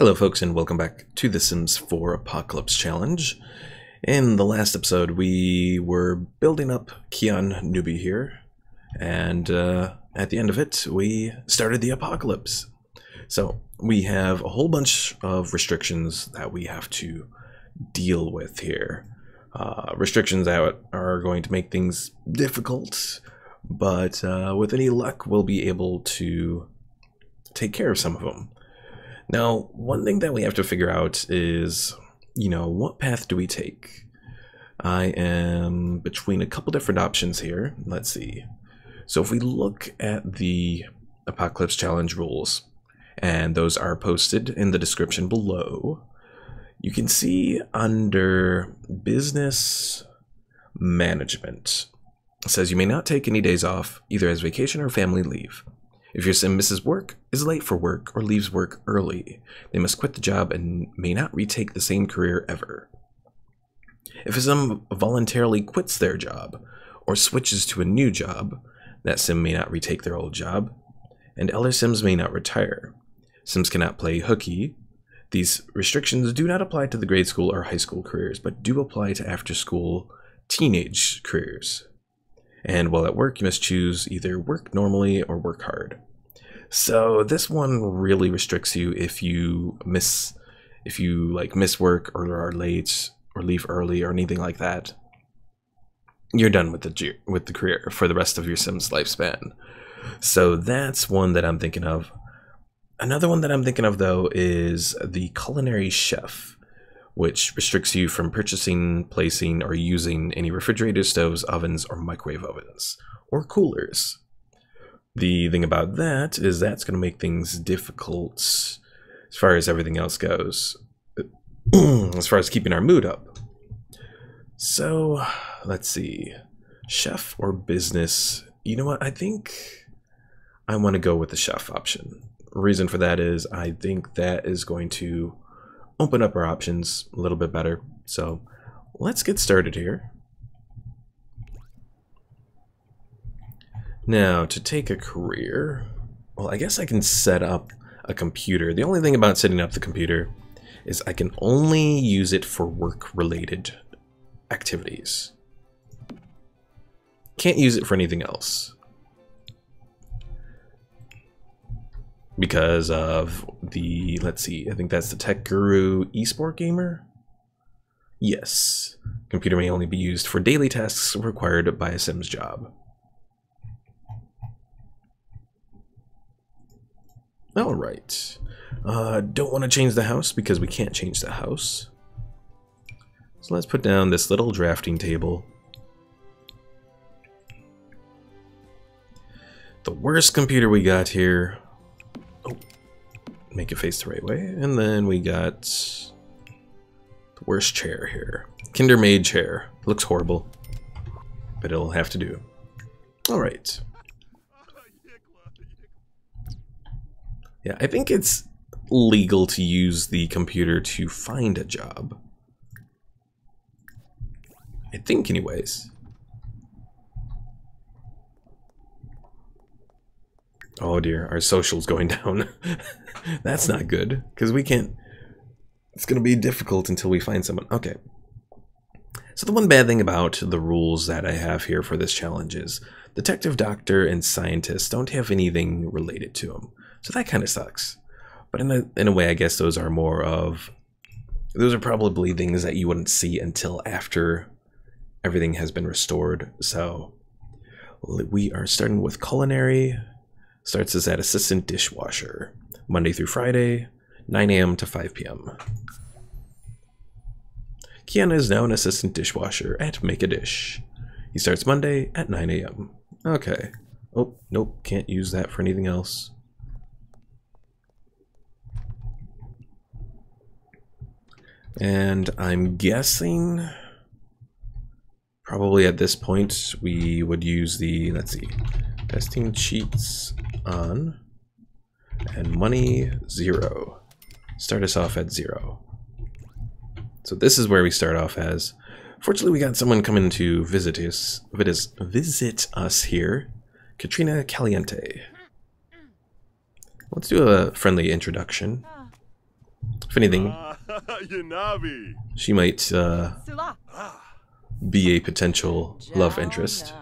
Hello folks, and welcome back to the Sims 4 Apocalypse Challenge. In the last episode we were building up Keon Nuby here, and at the end of it we started the apocalypse. So we have a whole bunch of restrictions that we have to deal with here. Restrictions that are going to make things difficult, but with any luck we'll be able to take care of some of them. Now, one thing that we have to figure out is, what path do we take? I am between a couple different options here. Let's see. So if we look at the Apocalypse Challenge rules, and those are posted in the description below, you can see under Business Management, it says you may not take any days off, either as vacation or family leave. If your sim misses work, is late for work, or leaves work early, they must quit the job and may not retake the same career ever. If a sim voluntarily quits their job, or switches to a new job, that sim may not retake their old job, and elder sims may not retire. Sims cannot play hooky. These restrictions do not apply to the grade school or high school careers, but do apply to after-school teenage careers. And while at work, you must choose either work normally or work hard. So this one really restricts you if you miss work or are late or leave early or anything like that. You're done with the career for the rest of your Sim's lifespan. So that's one that I'm thinking of. Another one that I'm thinking of though is the culinary chef, which restricts you from purchasing, placing, or using any refrigerator stoves, ovens, or microwave ovens, or coolers. The thing about that is that's going to make things difficult as far as everything else goes, as far as keeping our mood up. So, let's see. Chef or business? You know what? I think I want to go with the chef option. The reason for that is I think that is going to open up our options a little bit better. So let's get started here. Now, to take a career, well, I guess I can set up a computer. The only thing about setting up the computer is I can only use it for work-related activities. Can't use it for anything else, because of the, let's see, I think that's the Tech Guru Esport Gamer? Yes. Computer may only be used for daily tasks required by a Sim's job. Alright. Don't want to change the house because we can't change the house. So let's put down this little drafting table. The worst computer we got here. Make it face the right way, and then we got the worst chair here. Kinder-made chair. Looks horrible, but it'll have to do. Alright. Yeah, I think it's legal to use the computer to find a job. I think anyways. Oh dear, our social's going down. That's not good, because we can't... It's going to be difficult until we find someone. Okay. So the one bad thing about the rules that I have here for this challenge is detective, doctor, and scientist don't have anything related to them. So that kind of sucks. But in a way, I guess those are more of... Those are probably things that you wouldn't see until after everything has been restored. So we are starting with culinary. Starts as that assistant dishwasher, Monday through Friday, 9 a.m. to 5 p.m. Keon is now an assistant dishwasher at Make a Dish. He starts Monday at 9 a.m. Okay. Oh, nope, can't use that for anything else. And I'm guessing probably at this point we would use the, let's see, testing cheats on, and money 0. Start us off at 0. So this is where we start off as. Fortunately, we got someone coming to visit us here. Katrina Caliente. Let's do a friendly introduction. If anything, Yanabi. she might Sula. be a potential love interest.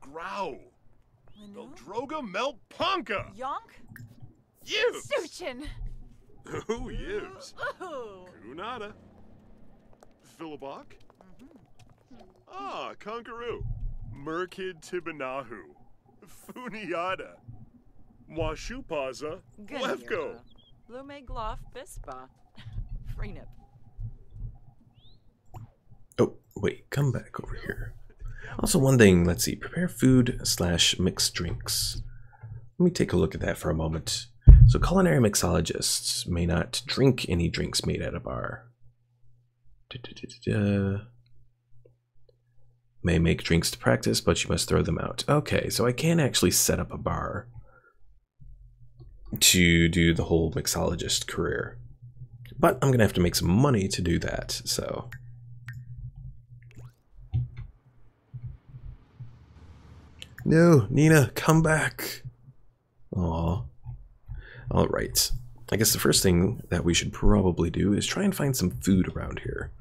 Grow. Droga Melpunka. Yonk. You. Suchin. Who yibs? Kunada. Philibok. Ah, Conqueroo. Merkid Tibanahu. Funiata. Washupaza. Lefko. Lume Gloff Bispa. Freenip. Oh, wait, come back over here. Also, one thing, let's see, prepare food / mix drinks. Let me take a look at that for a moment. So, culinary mixologists may not drink any drinks made at a bar. May make drinks to practice, but you must throw them out. Okay, so I can actually set up a bar to do the whole mixologist career. But I'm going to have to make some money to do that, so... No, Nina, come back. Aw. Alright. I guess the first thing that we should probably do is try and find some food around here.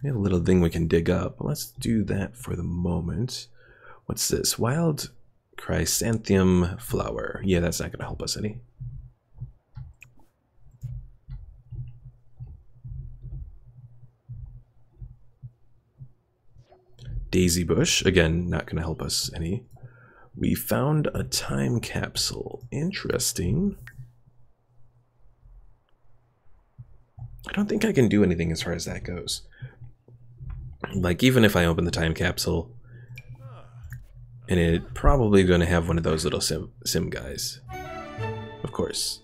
We have a little thing we can dig up. Let's do that for the moment. What's this? Wild chrysanthemum flower. Yeah, that's not going to help us any. Daisy bush. Again, not going to help us any. We found a time capsule. Interesting. I don't think I can do anything as far as that goes. Like, even if I open the time capsule, and it's probably going to have one of those little sim guys. Of course.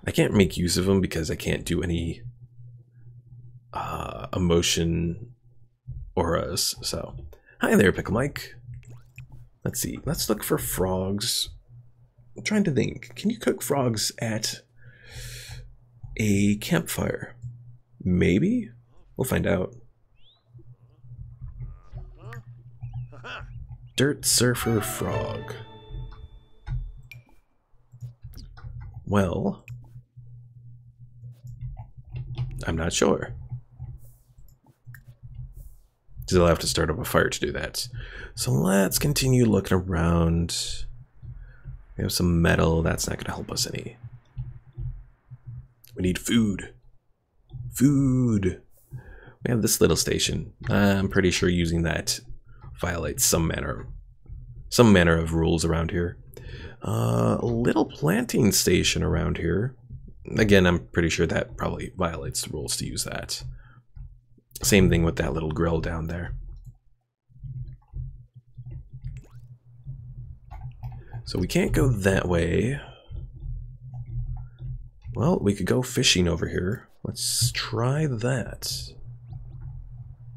I can't make use of them because I can't do any emotion auras, so... Hi there, Pickle Mike. Let's see. Let's look for frogs. I'm trying to think. Can you cook frogs at a campfire? Maybe? We'll find out. Dirt surfer frog. Well, I'm not sure. Because I'll have to start up a fire to do that. So let's continue looking around. We have some metal. That's not going to help us any. We need food. Food. We have this little station. I'm pretty sure using that violates some manner of rules around here. A little planting station around here. Again, I'm pretty sure that probably violates the rules to use that. Same thing with that little grill down there. So we can't go that way. Well, we could go fishing over here. Let's try that.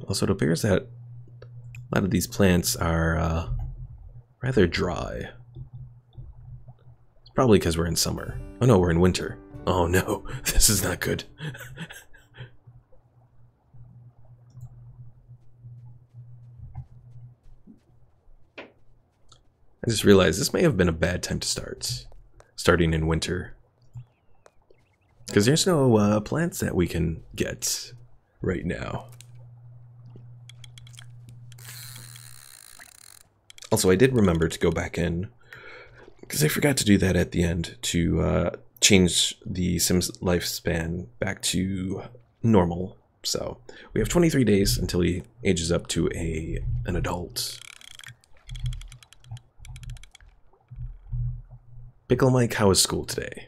Also, it appears that a lot of these plants are rather dry. It's probably because we're in summer. Oh no, we're in winter. Oh no, this is not good. I just realized this may have been a bad time to start. Starting in winter. Because there's no plants that we can get right now. Also, I did remember to go back in, because I forgot to do that at the end, to change the Sim's lifespan back to normal. So, we have 23 days until he ages up to an adult. Pickle Mike, how was school today?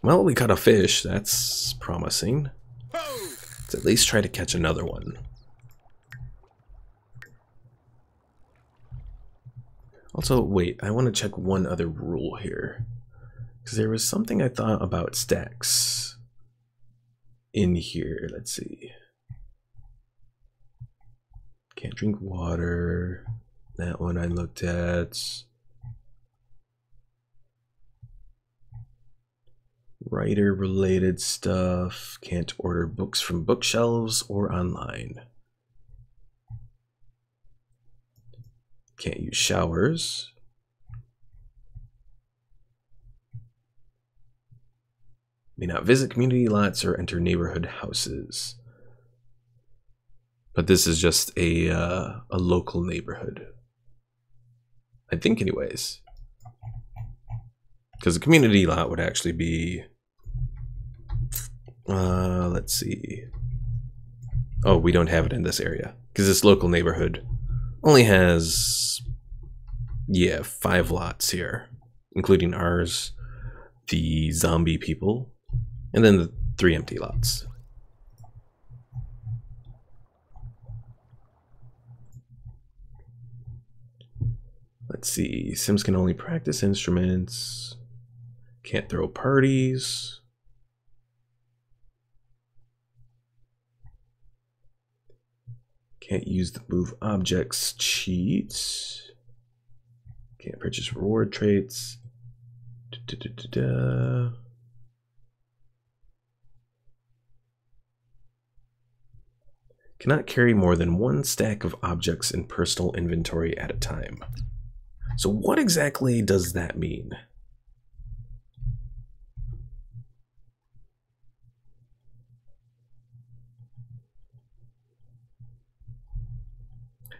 Well, we caught a fish. That's promising. Let's at least try to catch another one. Also, wait, I want to check one other rule here. Because there was something I thought about stacks in here. Let's see. Can't drink water. That one I looked at. Writer-related stuff. Can't order books from bookshelves or online. Can't use showers. May not visit community lots or enter neighborhood houses. But this is just a local neighborhood. I think anyways. Because a community lot would actually be... let's see. Oh, we don't have it in this area. Because this local neighborhood only has... yeah, 5 lots here. Including ours, the zombie people, and then the 3 empty lots. Let's see. Sims can only practice instruments. Can't throw parties. Can't use the move objects cheats. Can't purchase reward traits. Cannot carry more than 1 stack of objects in personal inventory at a time. So what exactly does that mean?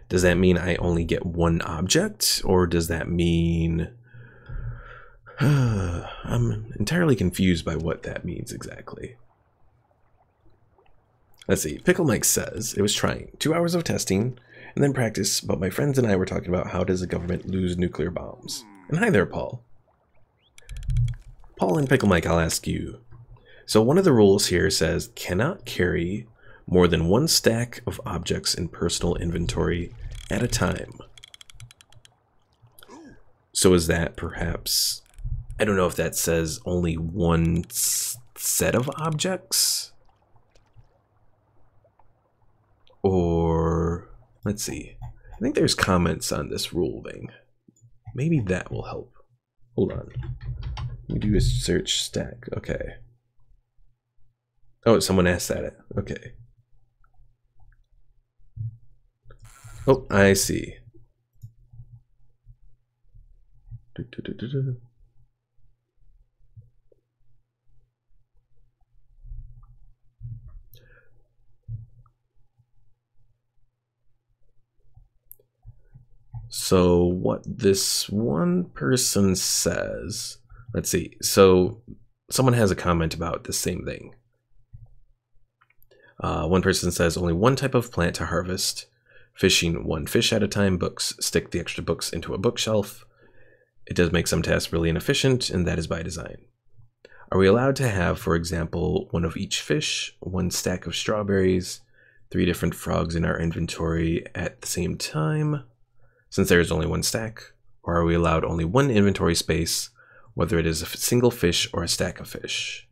Does that mean I only get 1 object? Or does that mean... I'm entirely confused by what that means exactly. Let's see. Pickle Mike says, it was trying 2 hours of testing and then practice, but my friends and I were talking about how does the government lose nuclear bombs. And hi there, Paul. Paul and Pickle Mike, I'll ask you. So one of the rules here says cannot carry more than 1 stack of objects in personal inventory at a time. So is that perhaps... I don't know if that says only 1 set of objects? Or... let's see. I think there's comments on this rule thing. Maybe that will help. Hold on. Let me do a search stack. Okay. Oh, someone asked that. Okay. Oh, I see. So what this one person says, let's see. So someone has a comment about the same thing. One person says only 1 type of plant to harvest, fishing 1 fish at a time, books, stick the extra books into a bookshelf. It does make some tasks really inefficient, and that is by design. Are we allowed to have, for example, 1 of each fish, 1 stack of strawberries, 3 different frogs in our inventory at the same time? Since there is only 1 stack, or are we allowed only 1 inventory space, whether it is a single fish or a stack of fish?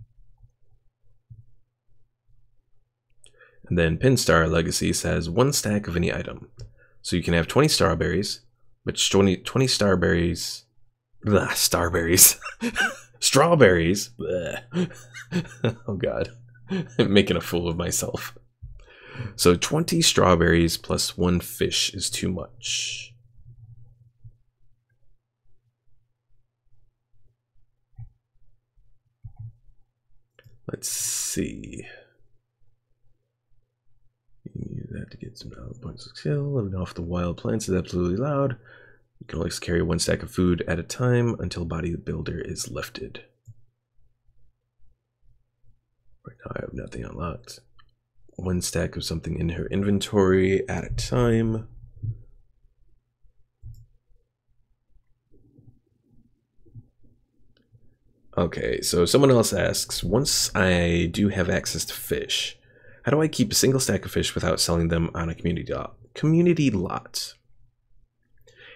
And then Pinstar Legacy says 1 stack of any item. So you can have 20 strawberries, but 20 starberries... Blah, starberries. Strawberries. Oh god. I'm making a fool of myself. So 20 strawberries plus 1 fish is too much. Let's see. You use that to get some points of skill. Living off the wild plants is absolutely allowed. You can only carry 1 stack of food at a time until bodybuilder is lifted. Right now I have nothing unlocked. 1 stack of something in her inventory at a time. Okay, so someone else asks, once I do have access to fish, how do I keep a single stack of fish without selling them on a community lot?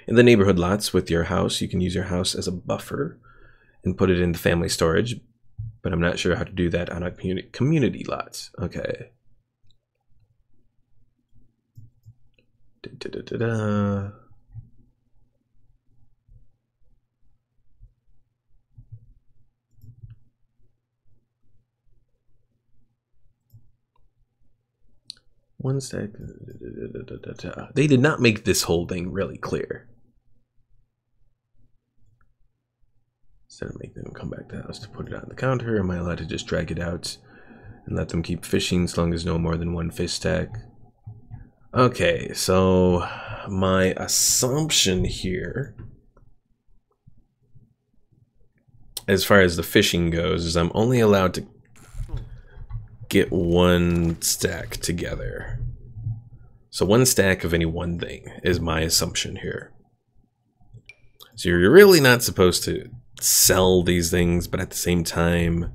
In the neighborhood lots with your house, you can use your house as a buffer and put it in the family storage, but I'm not sure how to do that on a community lot. Okay. One stack. They did not make this whole thing really clear. Instead of making them come back to the house to put it on the counter, am I allowed to just drag it out and let them keep fishing as long as no more than one fish stack? Okay, so my assumption here, as far as the fishing goes, is I'm only allowed to get one stack together. So one stack of any one thing is my assumption here. So you're really not supposed to sell these things, but at the same time...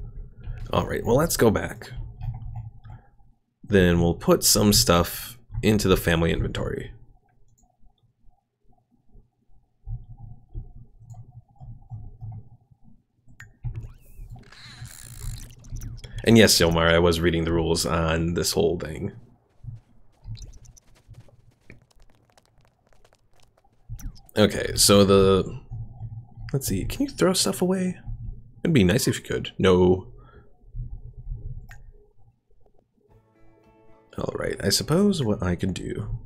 Alright, well, let's go back. Then we'll put some stuff into the family inventory. And yes, Silmar, I was reading the rules on this whole thing. Okay, so the... Let's see, can you throw stuff away? It'd be nice if you could. No. Alright, I suppose what I could do...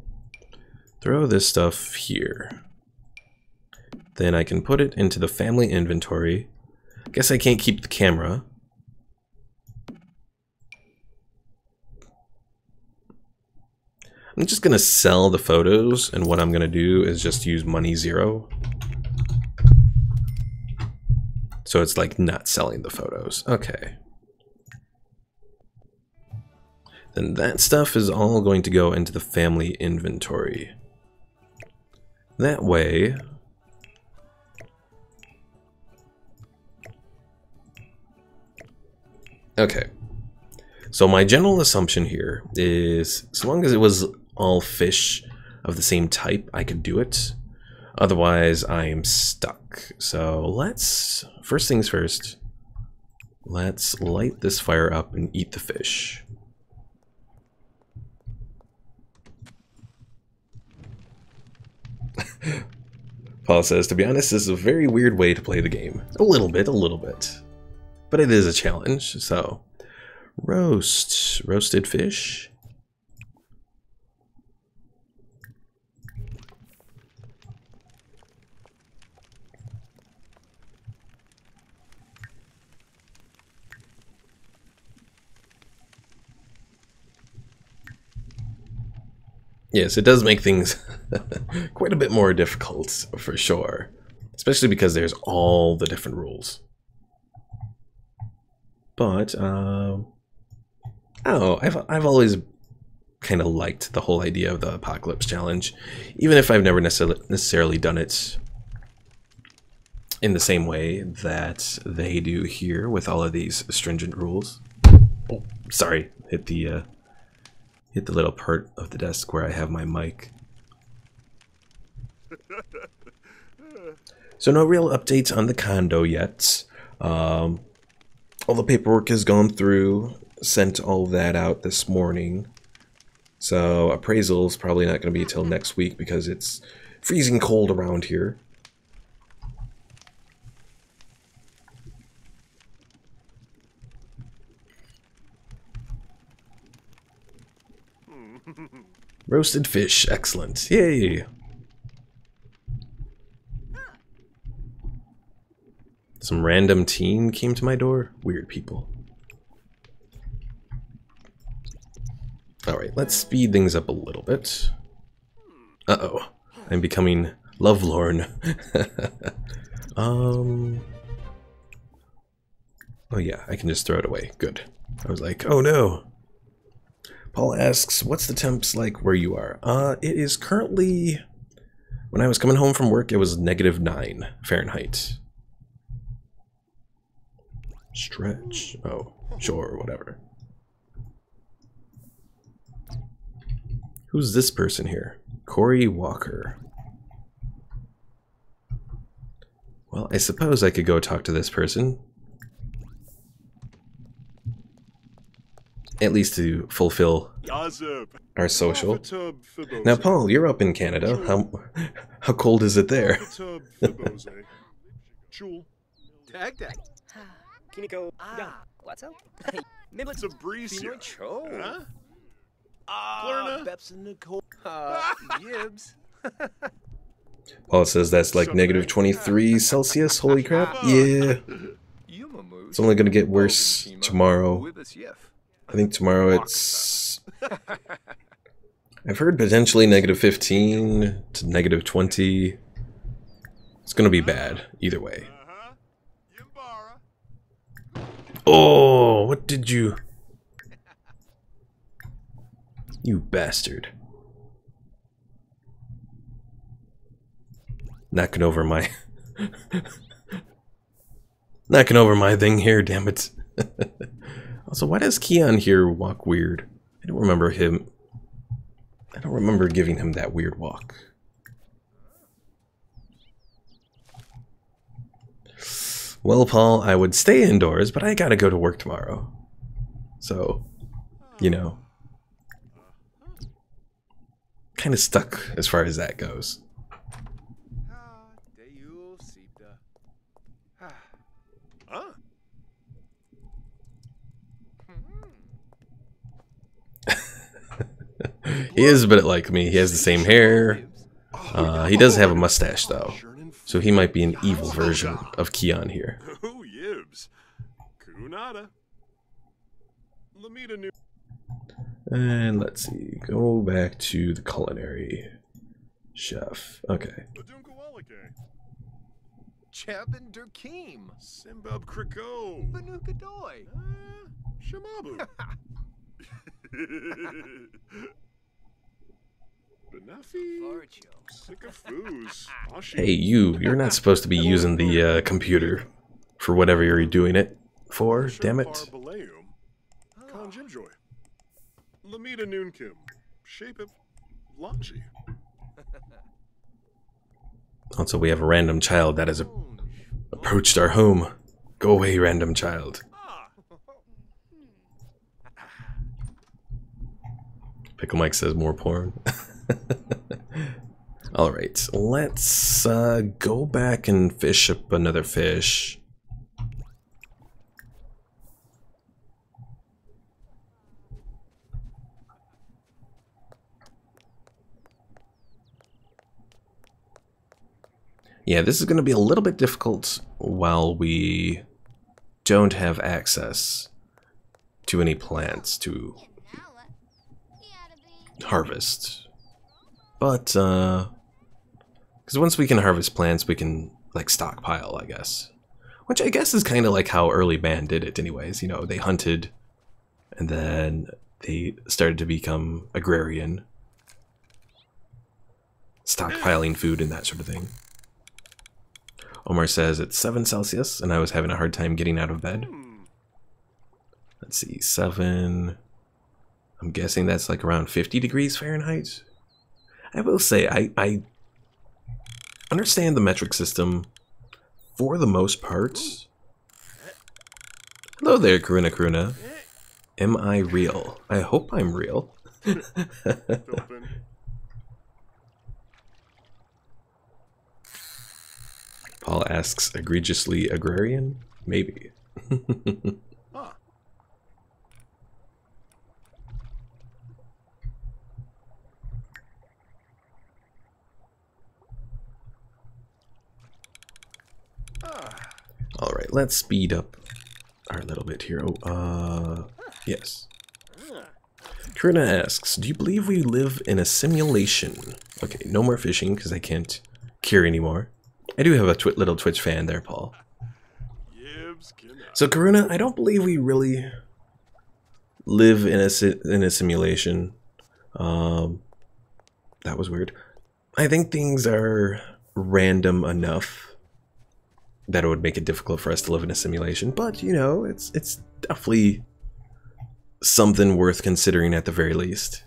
Throw this stuff here. Then I can put it into the family inventory. Guess I can't keep the camera. I'm just gonna sell the photos, and what I'm gonna do is just use money 0. So it's like not selling the photos. Okay. Then that stuff is all going to go into the family inventory. That way... Okay. So my general assumption here is, as long as it was all fish of the same type, I could do it. Otherwise, I am stuck. So let's, first things first, let's light this fire up and eat the fish. Paul says, to be honest, this is a very weird way to play the game. A little bit. But it is a challenge, so... Roasted fish. Yes, it does make things quite a bit more difficult, for sure. Especially because there's all the different rules. But, oh, I've always kind of liked the whole idea of the Apocalypse Challenge, even if I've never necessarily done it in the same way that they do here with all of these stringent rules. Oh, sorry, hit the little part of the desk where I have my mic. So no real updates on the condo yet. All the paperwork has gone through, sent all of that out this morning. So appraisal's probably not going to be until next week because it's freezing cold around here. Roasted fish, excellent. Yay! Some random teen came to my door. Weird people. Alright, let's speed things up a little bit. Uh-oh. I'm becoming lovelorn. Oh yeah, I can just throw it away. Good. I was like, oh no. Paul asks, what's the temps like where you are? It is currently... When I was coming home from work, it was -9 Fahrenheit. Stretch. Oh, sure, whatever. Who's this person here? Corey Walker. Well, I suppose I could go talk to this person. At least to fulfill our social. Now, Paul, you're up in Canada. How cold is it there? It's a breeze here. Huh? Glurna. Yibs. Paul says that's like negative 23 Celsius. Holy crap. Yeah. It's only gonna get worse tomorrow. I think tomorrow it's... I've heard potentially negative 15 to negative 20. It's gonna be bad, either way. Oh, what did you... You bastard. Knocking over my... Knocking over my thing here, damn it. Also, why does Keon here walk weird? I don't remember him... I don't remember giving him that weird walk. Well, Paul, I would stay indoors, but I gotta go to work tomorrow. So, you know. Kind of stuck as far as that goes. He is a bit like me. He has the same hair. He does have a mustache, though. So he might be an evil version of Keon here. Oh, yibs. Kunada. Lamita new. And let's see. Go back to the culinary chef. Okay. Chabin Durkeem. Simbab Kriko. Banukadoy. Shamabu. Benafi. Sycophus. Hey, you're not supposed to be using the computer for whatever you're doing it for, damn it. Conjimjoy. Lamita Noonkim. Shape of Launchi. Also, we have a random child that has approached our home. Go away, random child. Pickle Mike says more porn. Alright, let's go back and fish up another fish. Yeah, this is going to be a little bit difficult while we don't have access to any plants to harvest. But, because once we can harvest plants, we can, like, stockpile, I guess. Which I guess is kind of like how early man did it anyways. You know, they hunted, and then they started to become agrarian. Stockpiling food and that sort of thing. Omar says it's 7 Celsius, and I was having a hard time getting out of bed. Let's see, 7... I'm guessing that's like around 50 degrees Fahrenheit. I will say, I understand the metric system for the most part. Hello there, Karuna Karuna. Am I real? I hope I'm real. Paul asks, egregiously agrarian? Maybe. Alright, let's speed up our little bit here. Yes. Karina asks, do you believe we live in a simulation? Okay, no more fishing because I can't cure anymore. I do have a little Twitch fan there, Paul. So, Karuna, I don't believe we really live in a simulation. That was weird. I think things are random enough that it would make it difficult for us to live in a simulation, but, you know, it's definitely something worth considering at the very least.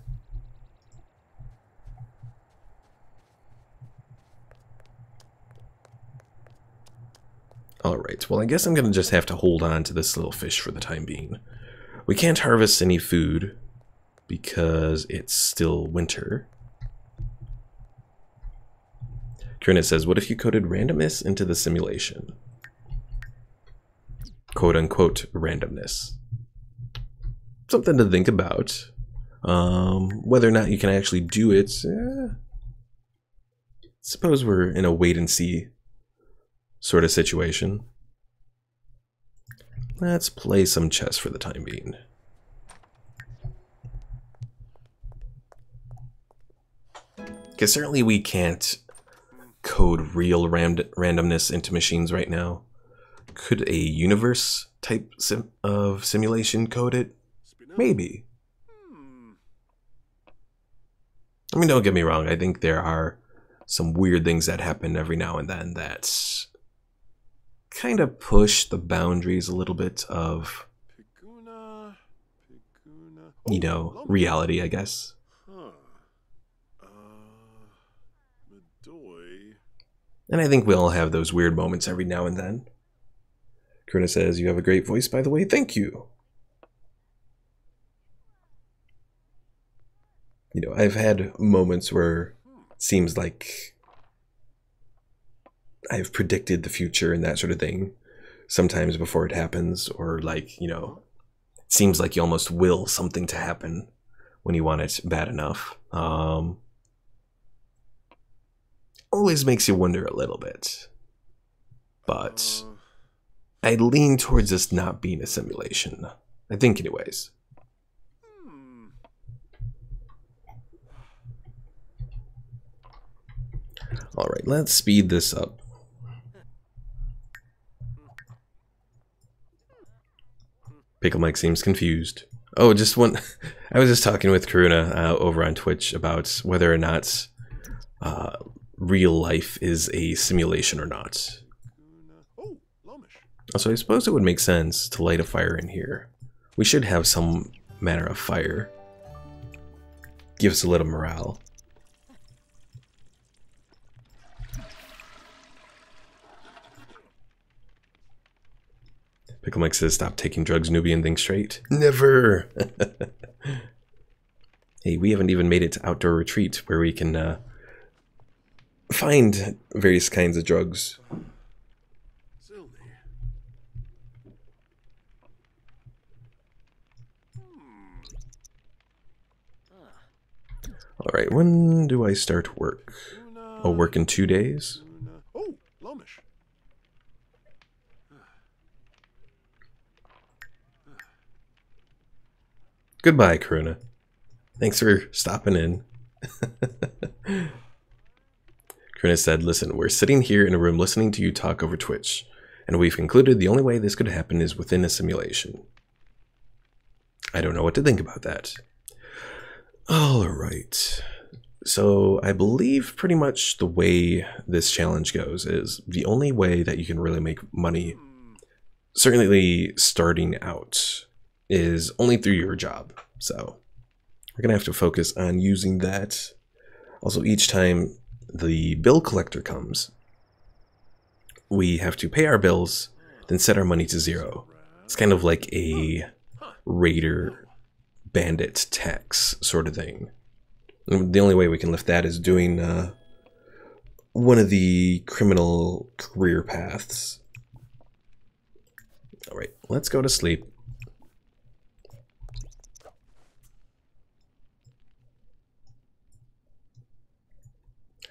Alright, well I guess I'm gonna just have to hold on to this little fish for the time being. We can't harvest any food because it's still winter. Karina says, what if you coded randomness into the simulation? Quote-unquote randomness. Something to think about. Whether or not you can actually do it, suppose we're in a wait and see sort of situation. Let's play some chess for the time being. Because certainly we can't code real randomness into machines right now. Could a universe type of simulation code it? Maybe. I mean, don't get me wrong, I think there are some weird things that happen every now and then that kind of push the boundaries a little bit of, you know, reality, I guess. And I think we all have those weird moments every now and then. Karuna says, you have a great voice, by the way. Thank you. You know, I've had moments where it seems like I've predicted the future and that sort of thing. Sometimes before it happens, or like, you know, it seems like you almost will something to happen when you want it bad enough. Always makes you wonder a little bit. But I lean towards this not being a simulation. I think anyways. Alright, let's speed this up. Pickle Mike seems confused. Oh, just one. I was just talking with Karuna over on Twitch about whether or not real life is a simulation or not. So I suppose it would make sense to light a fire in here. We should have some manner of fire. Give us a little morale. Pickle Mike says, stop taking drugs, Nuby, and think straight. Never! Hey, we haven't even made it to Outdoor Retreat, where we can find various kinds of drugs. Alright, when do I start work? I'll work in 2 days? Oh, Lomish. Goodbye, Karuna. Thanks for stopping in. Karuna said, listen, we're sitting here in a room listening to you talk over Twitch, and we've concluded the only way this could happen is within a simulation. I don't know what to think about that. Alright. So I believe pretty much the way this challenge goes is the only way that you can really make money, certainly starting out, is only through your job. So we're gonna have to focus on using that. Also, each time the bill collector comes, we have to pay our bills, then set our money to 0. It's kind of like a raider bandit tax sort of thing. And the only way we can lift that is doing one of the criminal career paths. Alright, let's go to sleep.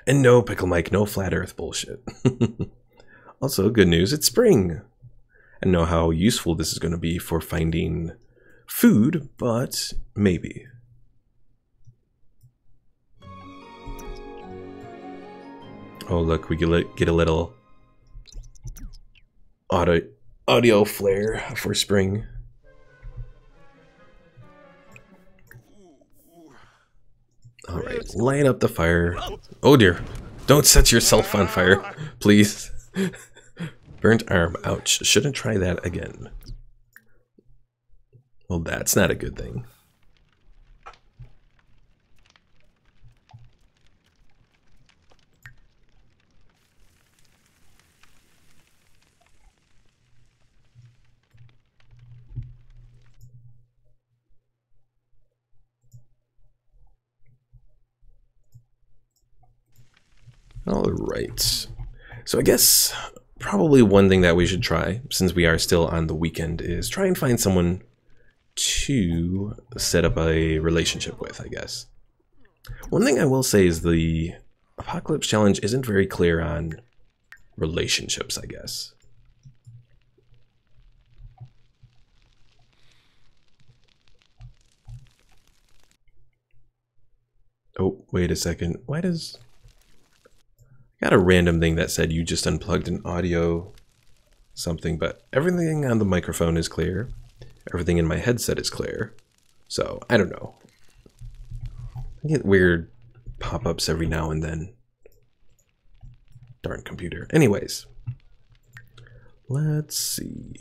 And no, Pickle Mike, no flat earth bullshit. Also, good news, it's spring. I don't know how useful this is going to be for finding food, but maybe. Oh, look, we get a little audio flare for spring. Alright, light up the fire. Oh dear, don't set yourself on fire, please. Burnt arm, ouch. Shouldn't try that again. Well, that's not a good thing. Alright. So I guess probably one thing that we should try, since we are still on the weekend, is try and find someone to to set up a relationship with, I guess. One thing I will say is the Apocalypse Challenge isn't very clear on relationships, I guess. Oh, wait a second. Why does... I got a random thing that said you just unplugged an audio something, but everything on the microphone is clear. Everything in my headset is clear. So, I don't know. I get weird pop-ups every now and then. Darn computer. Anyways. Let's see.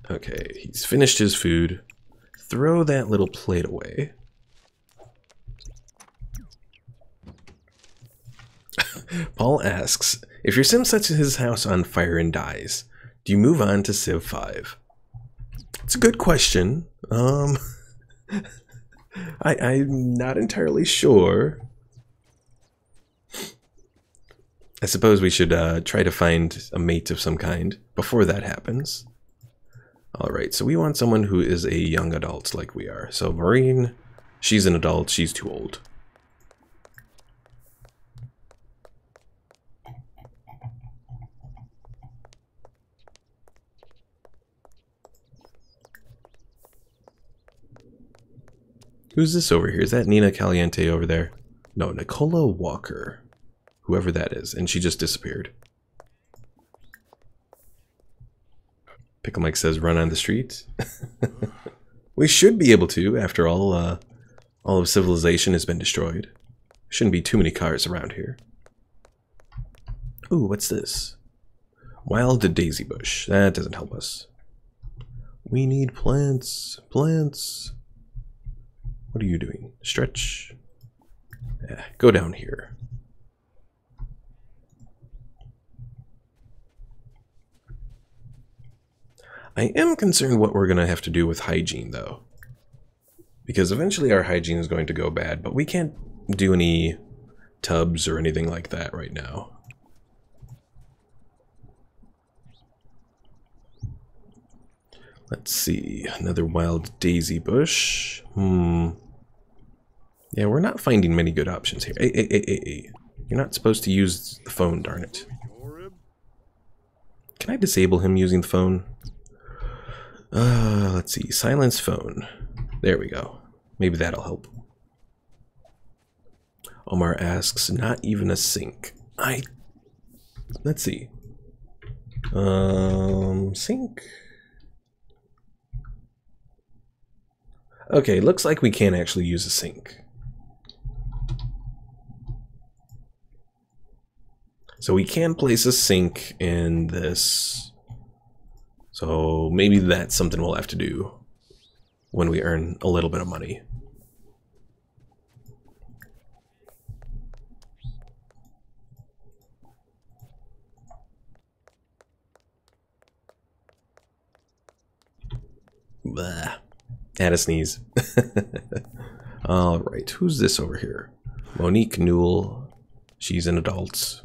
Okay, he's finished his food. Throw that little plate away. Paul asks, if your sim sets his house on fire and dies, do you move on to Civ 5? It's a good question. I'm not entirely sure. I suppose we should try to find a mate of some kind before that happens. Alright, so we want someone who is a young adult like we are. So Maureen, she's an adult, she's too old. Who's this over here? Is that Nina Caliente over there? No, Nicola Walker. Whoever that is. And she just disappeared. Pickle Mike says run on the street. We should be able to, after all of civilization has been destroyed. Shouldn't be too many cars around here. Ooh, what's this? Wild daisy bush. That doesn't help us. We need plants. Plants. What are you doing? Stretch. Yeah, go down here. I am concerned what we're going to have to do with hygiene, though. Because eventually our hygiene is going to go bad, but we can't do any tubs or anything like that right now. Let's see. Another wild daisy bush. Yeah, we're not finding many good options here. Hey. You're not supposed to use the phone, darn it. Can I disable him using the phone? Let's see. Silence phone. There we go. Maybe that'll help. Omar asks, not even a sink. Let's see. Sink? Okay, looks like we can actually use a sink. So we can place a sink in this. So maybe that's something we'll have to do when we earn a little bit of money. Blah. Had a sneeze. Alright, who's this over here? Monique Newell. She's an adult.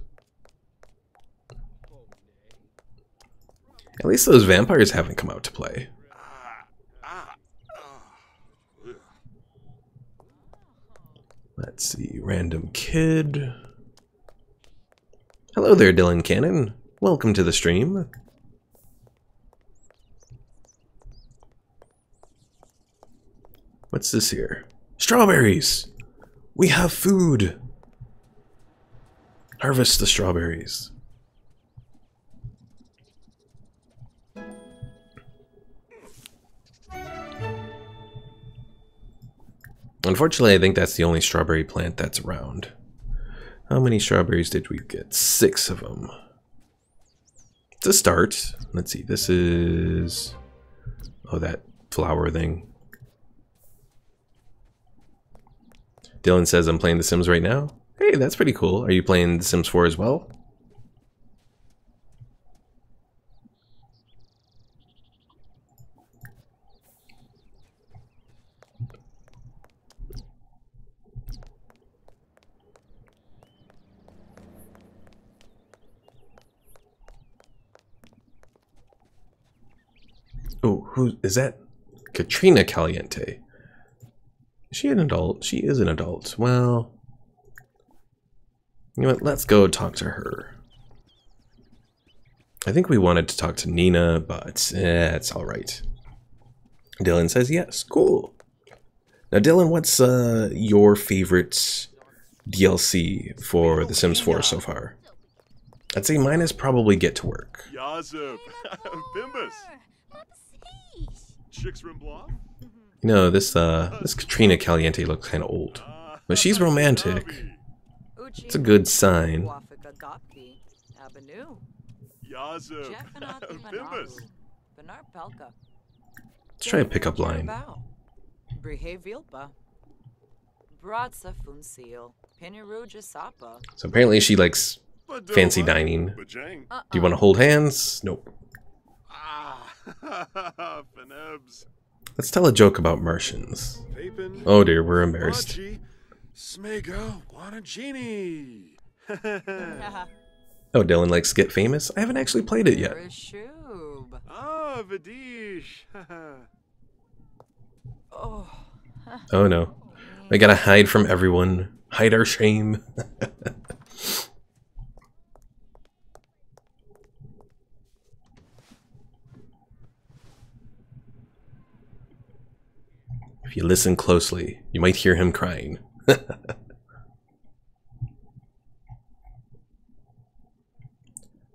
At least those vampires haven't come out to play. Let's see, random kid. Hello there, Dylan Cannon. Welcome to the stream. What's this here? Strawberries! We have food! Harvest the strawberries. Unfortunately, I think that's the only strawberry plant that's around. How many strawberries did we get? 6 of them. It's a start. Let's see, this is... oh, that flower thing. Dylan says I'm playing The Sims right now. Hey, that's pretty cool. Are you playing The Sims 4 as well? Oh, who is that? Katrina Caliente. Is she an adult? She is an adult. Well, you know what? Let's go talk to her. I think we wanted to talk to Nina, but it's all right. Dylan says yes. Cool. Now, Dylan, what's your favorite DLC for The Sims 4 so far? I'd say mine is probably Get to Work. Yazip. Bimbus. Chicks Rimbloff. You know, this Katrina Caliente looks kind of old, but she's romantic. It's a good sign. Yazip. Bimbus. Let's try a pickup line. So apparently she likes fancy dining. Bajang. Do you want to hold hands? Nope. Ah. Finebs. Let's tell a joke about Martians. Papin. Oh dear, we're embarrassed. Machi. Smego. Wanagini. Oh, Dylan likes Get Famous? I haven't actually played it yet. Ah, Vidish. Oh no. We gotta hide from everyone. Hide our shame. If you listen closely, you might hear him crying.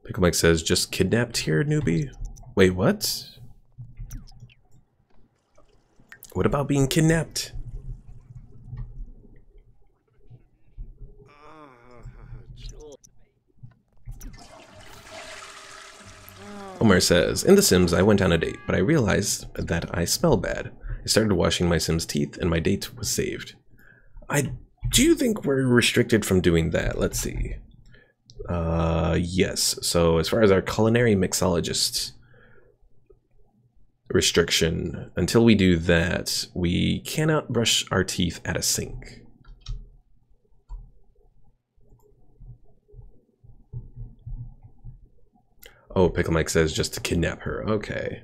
Pickle Mike says, just kidnapped here, newbie? Wait, what? What about being kidnapped? Omar says, in The Sims, I went on a date, but I realized that I smell bad. I started washing my Sims' teeth, and my date was saved. I do think we're restricted from doing that. Let's see. Yes. So as far as our culinary mixologist restriction, until we do that, we cannot brush our teeth at a sink. Oh, Pickle Mike says just to kidnap her. Okay.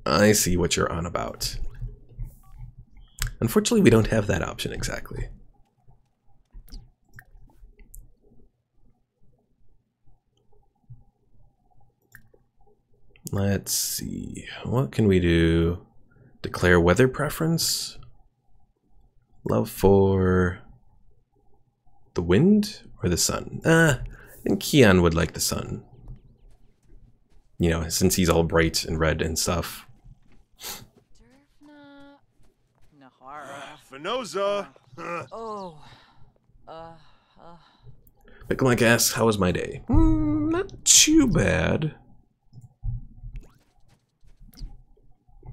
I see what you're on about. Unfortunately, we don't have that option exactly. Let's see. What can we do? Declare weather preference? Love for the wind or the sun? I think Keon would like the sun. You know, since he's all bright and red and stuff. Finoza. Pickle Mike asks, how was my day? Not too bad.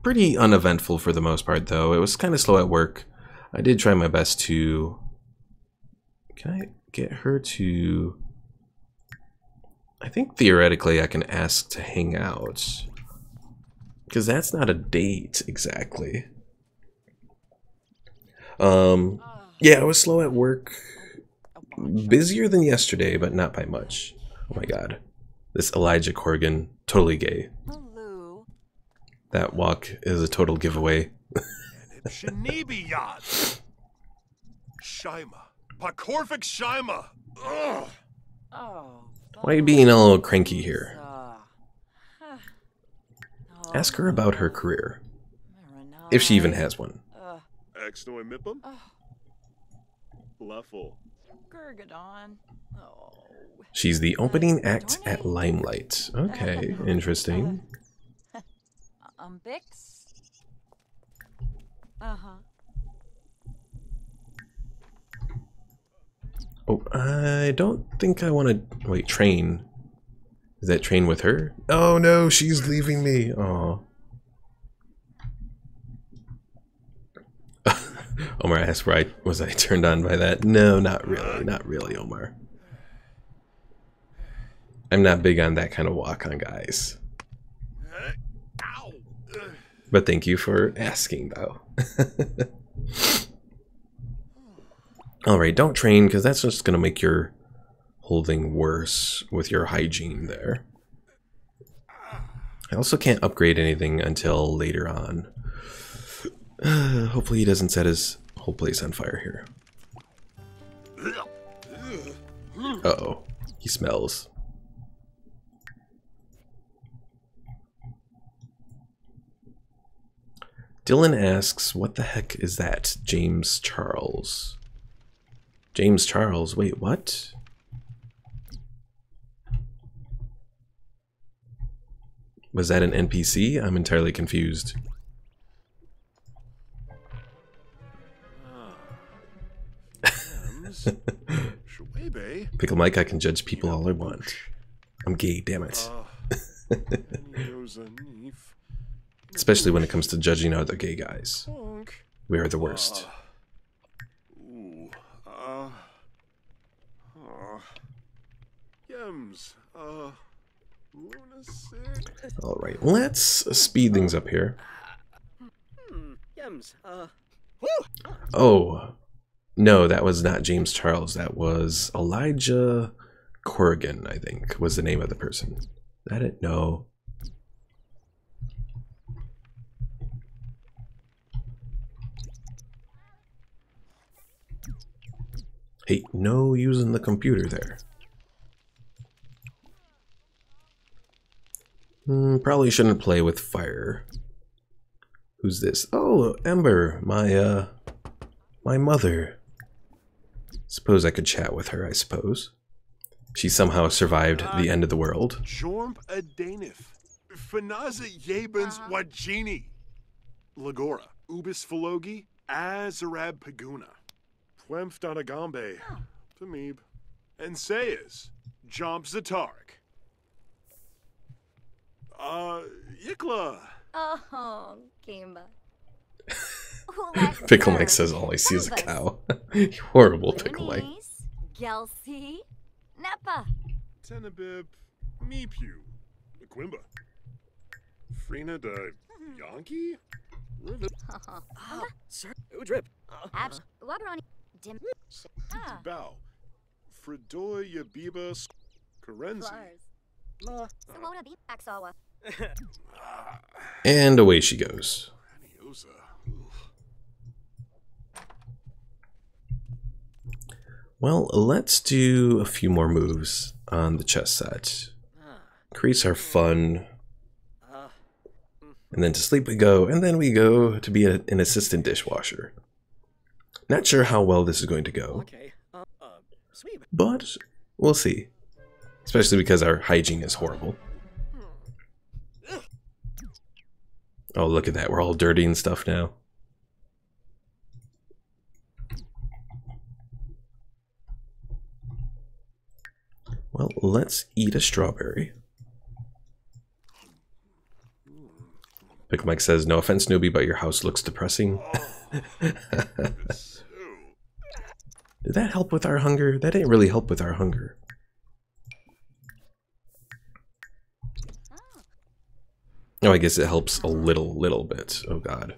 Pretty uneventful for the most part, though. It was kind of slow at work. I did try my best to... Can I get her to... I think theoretically I can ask to hang out. Because that's not a date, exactly. Yeah, I was slow at work. Busier than yesterday, but not by much. Oh my god. This Elijah Corrigan, totally gay. That walk is a total giveaway. Shanibi Yacht. Shima. Pakorvik Shima. Ugh. Why are you being a little cranky here? Ask her about her career. If she even has one. Exnoy Mipum. Leffel. She's the opening act at Limelight. Okay, interesting. Bix? Oh, I don't think I want to... Wait, train. Is that train with her? Oh no, she's leaving me. Aw. Omar asked, was I turned on by that? No, not really. Not really, Omar. I'm not big on that kind of walk on guys. But thank you for asking, though. Alright, don't train, because that's just going to make your whole thing worse with your hygiene there. I also can't upgrade anything until later on. Hopefully he doesn't set his whole place on fire here. Uh-oh. He smells. Dylan asks, what the heck is that? James Charles. James Charles? Wait, what? Was that an NPC? I'm entirely confused. Pickle Mike, I can judge people all I want. I'm gay, damn it. Especially when it comes to judging other gay guys. We are the worst. Alright, let's speed things up here. Oh, no, that was not James Charles. That was Elijah Corrigan, I think, was the name of the person. Is that it? No. Hey, no using the computer there. Probably shouldn't play with fire. Who's this? Oh, Ember, my mother. Suppose I could chat with her, I suppose. She somehow survived the end of the world. Jormp Adanif. Fanaza Yabans Wajini. Lagora. Ubis Phologi. Azarab Paguna. Pwemf Donagambe. Tamib. And Sayas. Jomp Zatark. Yikla. Oh, Kimba. Pickle Mike says all I see is a cow. Horrible Pickle Mike. Gelsi. Nepa. Tenabib. Meepew. Quimba. Frina da Yankee? Sir, Udrip. Abs. Wabroni. Dim. Bow. Fredoy Yabiba Karenzi. Ma. Simona beat Axawa. And away she goes. Well, let's do a few more moves on the chess set. Increase our fun. And then to sleep we go, and then we go to be an assistant dishwasher. Not sure how well this is going to go. Okay. Sweep. But we'll see. Especially because our hygiene is horrible. Oh, look at that. We're all dirty and stuff now. Well, let's eat a strawberry. Pick Mike says, no offense, Nuby, but your house looks depressing. Did that help with our hunger? That didn't really help with our hunger. Oh, I guess it helps a little bit. Oh, God.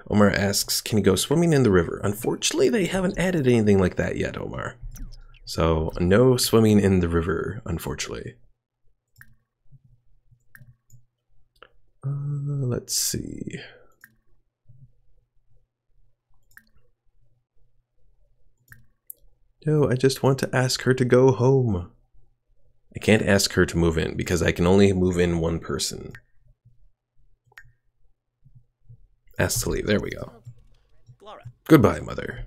Omar asks, can you go swimming in the river? Unfortunately, they haven't added anything like that yet, Omar. So, no swimming in the river, unfortunately. Let's see. No, I just want to ask her to go home. I can't ask her to move in because I can only move in one person. Ask to leave. There we go. Goodbye, mother.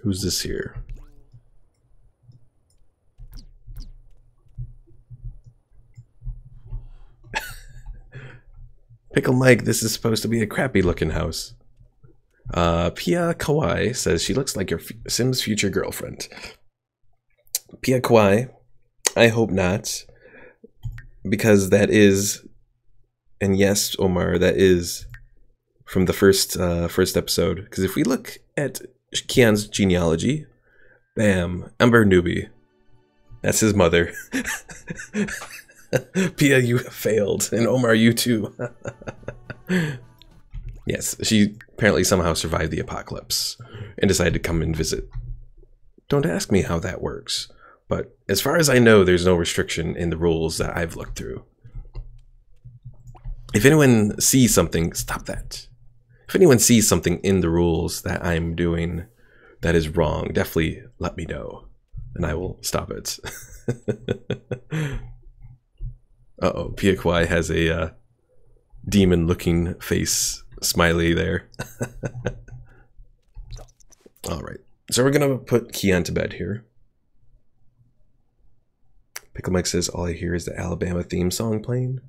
Who's this here? Pickle Mike, this is supposed to be a crappy looking house. Pia Kawai says she looks like your Sim's future girlfriend. Pia Kawai, I hope not. Because that is, and yes, Omar, that is from the first episode. Because if we look at Keon's genealogy, bam, Ember Nuby. That's his mother. Pia, you failed. And Omar, you too. Yes, she apparently somehow survived the apocalypse and decided to come and visit. Don't ask me how that works, but as far as I know, there's no restriction in the rules that I've looked through. If anyone sees something, stop that. If anyone sees something in the rules that I'm doing that is wrong, definitely let me know, and I will stop it. Uh-oh, Piakwai has a demon-looking face smiley there. Alright, so we're gonna put Keon to bed here. Pickle Mike says, all I hear is the Alabama theme song playing.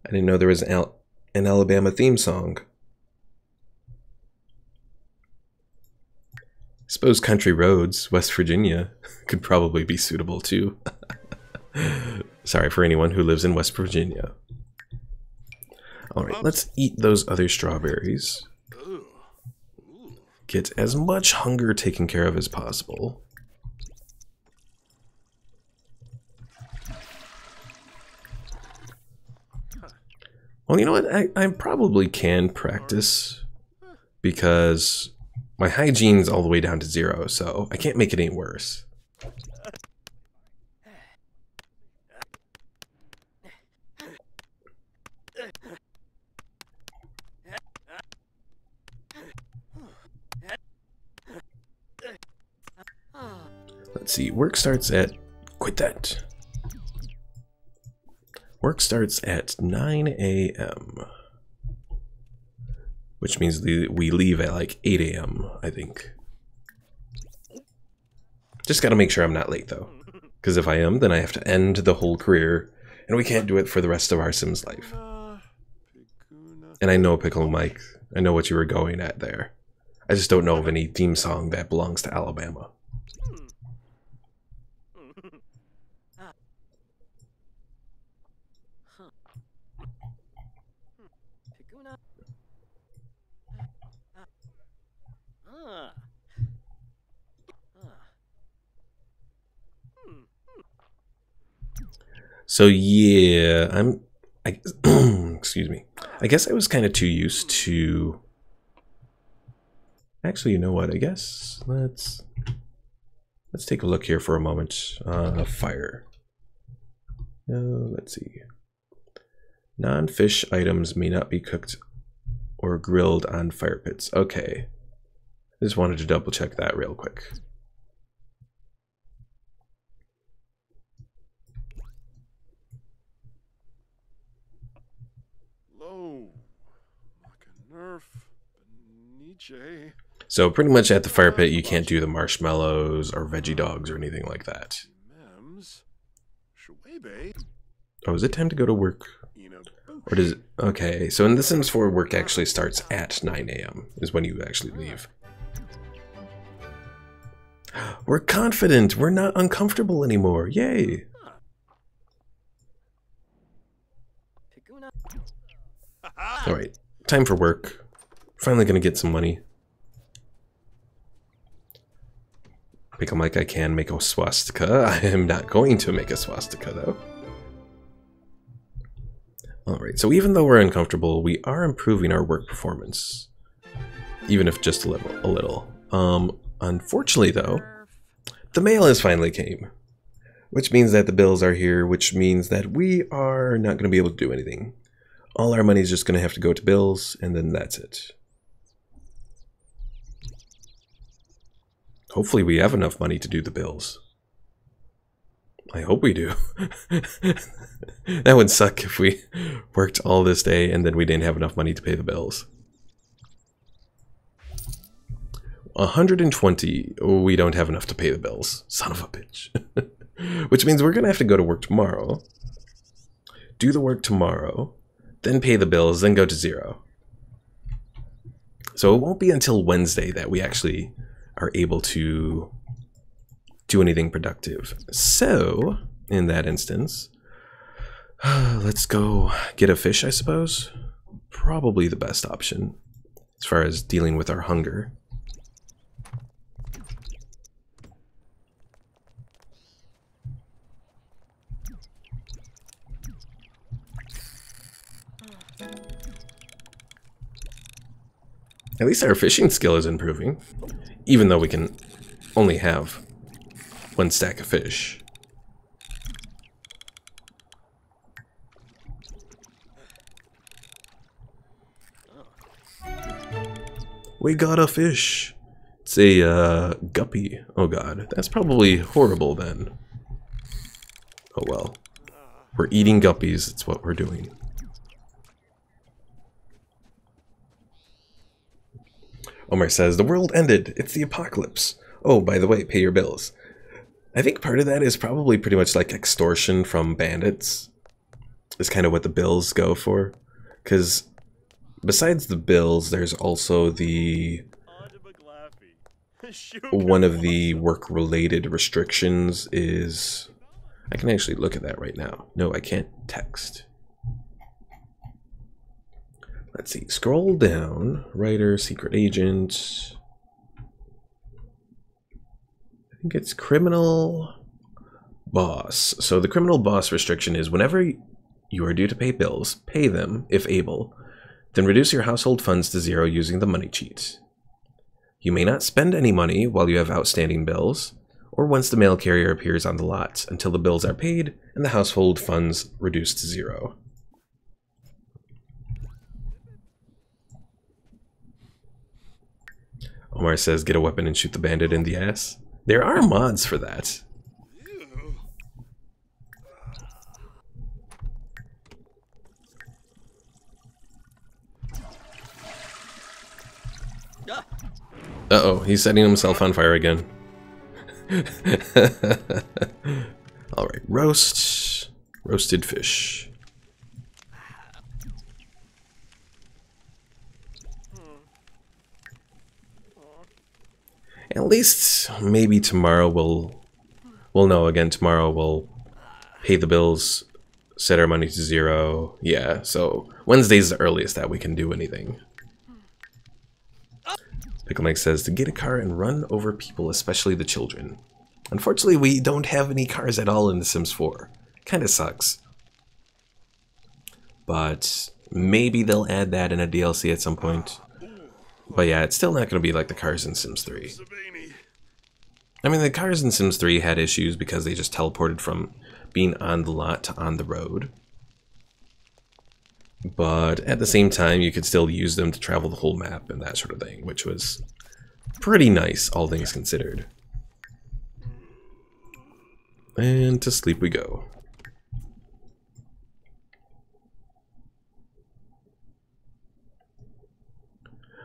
I didn't know there was an Alabama theme song. I suppose Country Roads, West Virginia, could probably be suitable too. Sorry for anyone who lives in West Virginia. Alright, let's eat those other strawberries. Get as much hunger taken care of as possible. Well, you know what? I probably can practice because my hygiene's all the way down to 0, so I can't make it any worse. Let's see, work starts at... Quit that. Work starts at 9 a.m. Which means we leave at like 8 a.m., I think. Just gotta make sure I'm not late, though. Because if I am, then I have to end the whole career, and we can't do it for the rest of our Sims life. And I know, Pickle Mike, I know what you were going at there. I just don't know of any theme song that belongs to Alabama. So yeah, excuse me. I guess I was kind of too used to... Actually, you know what? I guess let's take a look here for a moment. Fire. Let's see. Non-fish items may not be cooked or grilled on fire pits. Okay. I just wanted to double check that real quick. So pretty much at the fire pit you can't do the marshmallows or veggie dogs or anything like that. Oh, is it time to go to work? Or does it... Okay, so in The Sims 4 work actually starts at 9 a.m. is when you actually leave. We're confident! We're not uncomfortable anymore! Yay! Alright, time for work. Finally gonna get some money. Pickle Mike, I can make a swastika. I am not going to make a swastika, though. Alright, so even though we're uncomfortable, we are improving our work performance. Even if just a little. Unfortunately, though, the mail has finally came. Which means that the bills are here, which means that we are not going to be able to do anything. All our money is just going to have to go to bills, and then that's it. Hopefully we have enough money to do the bills. I hope we do. That would suck if we worked all this day and then we didn't have enough money to pay the bills. 120. Oh, we don't have enough to pay the bills. Son of a bitch. Which means we're going to have to go to work tomorrow. Do the work tomorrow. Then pay the bills. Then go to 0. So it won't be until Wednesday that we actually are able to do anything productive. So, in that instance, let's go get a fish, I suppose. Probably the best option as far as dealing with our hunger. At least our fishing skill is improving. Even though we can only have 1 stack of fish. We got a fish. It's a guppy. Oh god, that's probably horrible then. Oh well. We're eating guppies, it's what we're doing. Omar says, the world ended. It's the apocalypse. Oh, by the way, pay your bills. I think part of that is probably pretty much like extortion from bandits. Is kind of what the bills go for. Because besides the bills, there's also the... one of the work-related restrictions is... I can actually look at that right now. No, I can't text. Let's see. Scroll down. Writer, secret agent. I think it's criminal boss. So the criminal boss restriction is whenever you are due to pay bills, pay them, if able. Then reduce your household funds to 0 using the money cheat. You may not spend any money while you have outstanding bills, or once the mail carrier appears on the lot, until the bills are paid and the household funds reduced to 0. Omar says, get a weapon and shoot the bandit in the ass. There are mods for that. Uh-oh, he's setting himself on fire again. Alright, roasted fish. At least maybe tomorrow we'll know again. Tomorrow we'll pay the bills, set our money to 0. Yeah, so Wednesday's the earliest that we can do anything. Pickle Mike says to get a car and run over people, especially the children. Unfortunately, we don't have any cars at all in The Sims 4. Kinda sucks. But maybe they'll add that in a DLC at some point. But yeah, it's still not going to be like the cars in Sims 3. I mean, the cars in Sims 3 had issues because they just teleported from being on the lot to on the road. But at the same time, you could still use them to travel the whole map and that sort of thing, which was pretty nice, all things considered. And to sleep we go.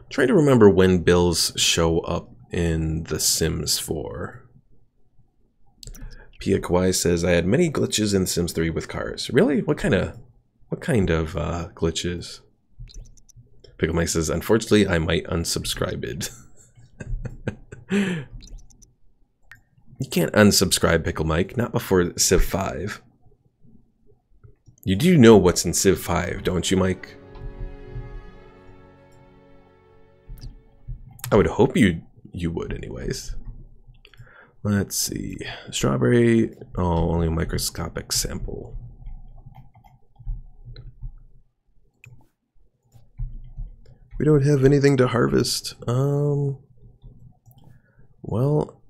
Trying to remember when bills show up in The Sims 4. Pia Kawai says, I had many glitches in Sims 3 with cars. Really? What kind of glitches? Pickle Mike says, unfortunately, I might unsubscribe it. You can't unsubscribe, Pickle Mike, not before Civ 5. You do know what's in Civ 5, don't you, Mike? I would hope you would, anyways. Let's see. Strawberry. Oh, only a microscopic sample. We don't have anything to harvest. Well,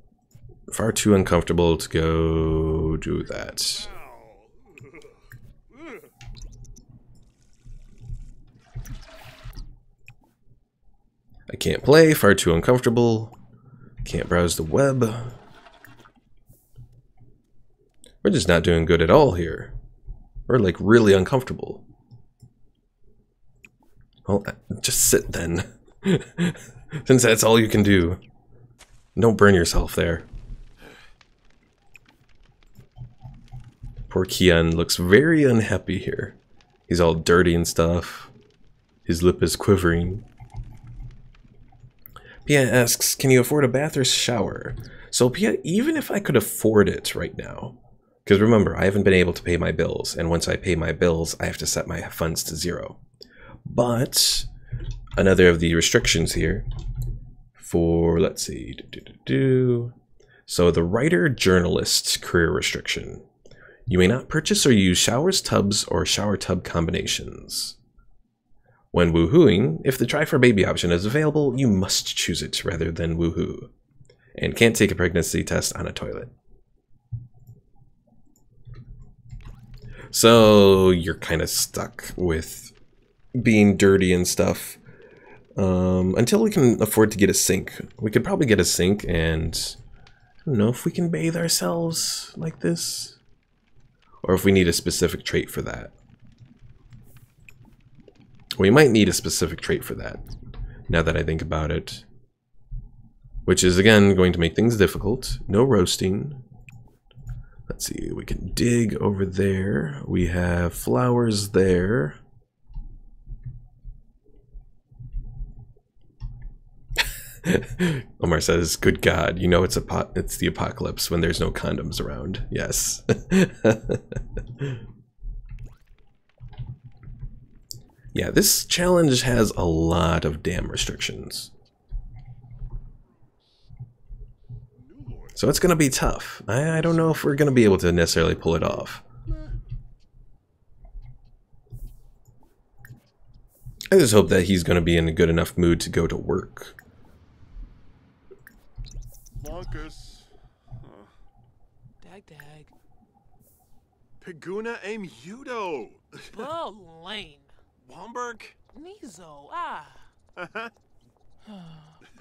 far too uncomfortable to go do that. I can't play, far too uncomfortable. Can't browse the web. We're just not doing good at all here. We're like really uncomfortable. Well, just sit then. Since that's all you can do. Don't burn yourself there. Poor Keon looks very unhappy here. He's all dirty and stuff. His lip is quivering. Pia asks, can you afford a bath or shower? So Pia, even if I could afford it right now, because remember, I haven't been able to pay my bills, and once I pay my bills, I have to set my funds to 0. But another of the restrictions here for, let's see, so the writer-journalist career restriction. You may not purchase or use showers, tubs, or shower tub combinations. When woohooing, if the try for baby option is available, you must choose it rather than woohoo. And can't take a pregnancy test on a toilet. So you're kind of stuck with being dirty and stuff until we can afford to get a sink. We could probably get a sink, and I don't know if we can bathe ourselves like this, or if we need a specific trait for that. We might need a specific trait for that, now that I think about it. Which is, again, going to make things difficult. No roasting. Let's see, we can dig over there. We have flowers there. Omar says, good God, you know it's the apocalypse when there's no condoms around. Yes. Yeah, this challenge has a lot of damn restrictions. So it's going to be tough. I don't know if we're going to be able to necessarily pull it off. I just hope that he's going to be in a good enough mood to go to work. Marcus. Dag. Piguna aim Udo. Lane. Womberg. Nizo.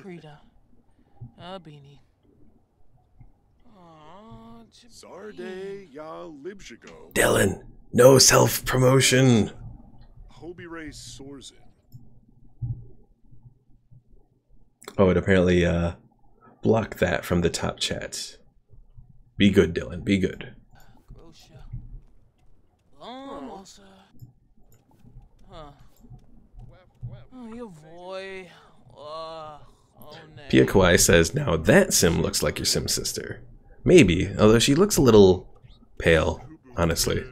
Rita. Beanie. Sarde ya Libshigo. Dylan, no self-promotion. Hobie Ray Sorzin. Oh, it apparently blocked that from the top chat. Be good, Dylan. Be good. Your boy. Pia Kawai says, now that Sim looks like your Sim sister. Maybe, although she looks a little pale, honestly.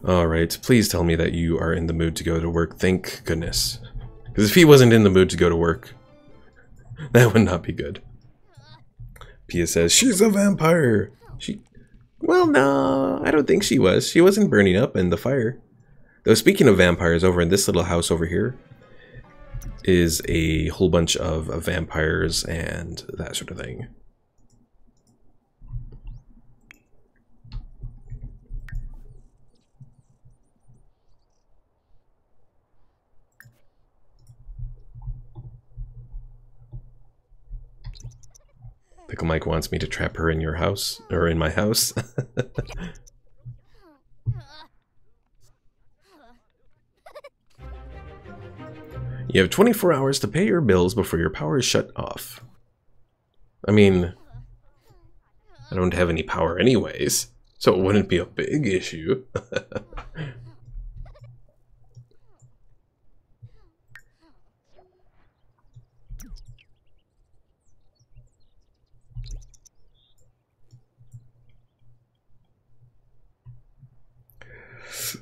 Alright, please tell me that you are in the mood to go to work. Thank goodness. Because if he wasn't in the mood to go to work, that would not be good. Pia says, she's a vampire. Well, no, I don't think she was. She wasn't burning up in the fire. Though, speaking of vampires, over in this little house over here is a whole bunch of vampires and that sort of thing. Pickle Mike wants me to trap her in your house, or in my house. You have 24 hours to pay your bills before your power is shut off. I mean, I don't have any power anyways, so it wouldn't be a big issue.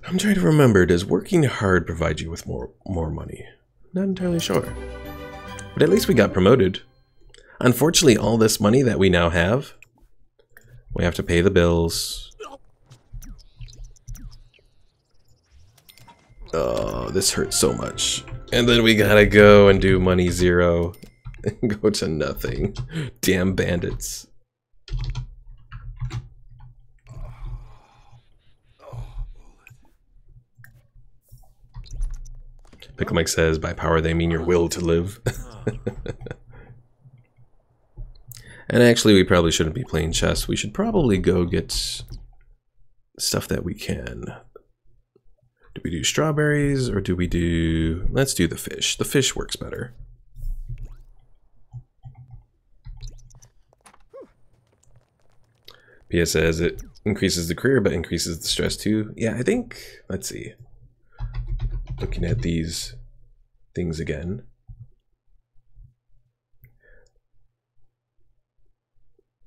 I'm trying to remember, does working hard provide you with more money? Not entirely sure. But at least we got promoted. Unfortunately, all this money that we now have, we have to pay the bills. Oh, this hurts so much. And then we gotta go and do money zero and go to nothing. Damn bandits. Pickle Mike says, by power they mean your will to live. And actually, we probably shouldn't be playing chess. We should probably go get stuff that we can. Do we do strawberries, or do we do... Let's do the fish. The fish works better. Pia says it increases the career, but increases the stress too. Yeah, I think... Let's see. Looking at these things again.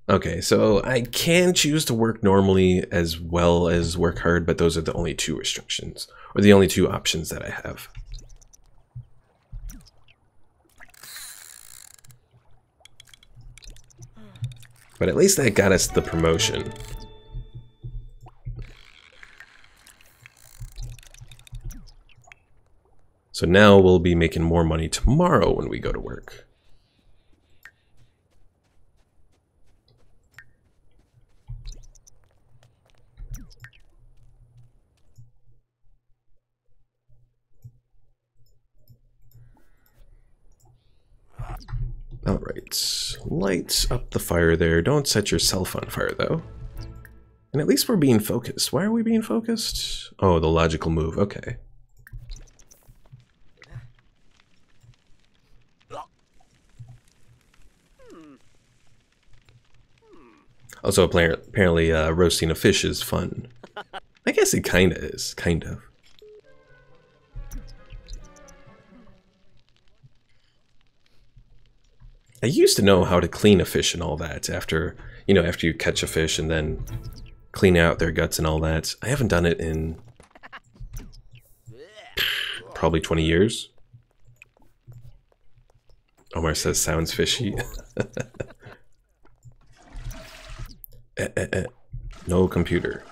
Okay, so I can choose to work normally as well as work hard, but those are the only two restrictions, or the only two options that I have. But at least that got us the promotion. So now we'll be making more money tomorrow when we go to work. Alright, light up the fire there. Don't set yourself on fire, though. And at least we're being focused. Why are we being focused? Oh, the logical move. Okay. Also, apparently roasting a fish is fun. I guess it kinda is. Kind of. I used to know how to clean a fish and all that after, you know, after you catch a fish and then clean out their guts and all that. I haven't done it in probably 20 years. Omar says sounds fishy. No computer.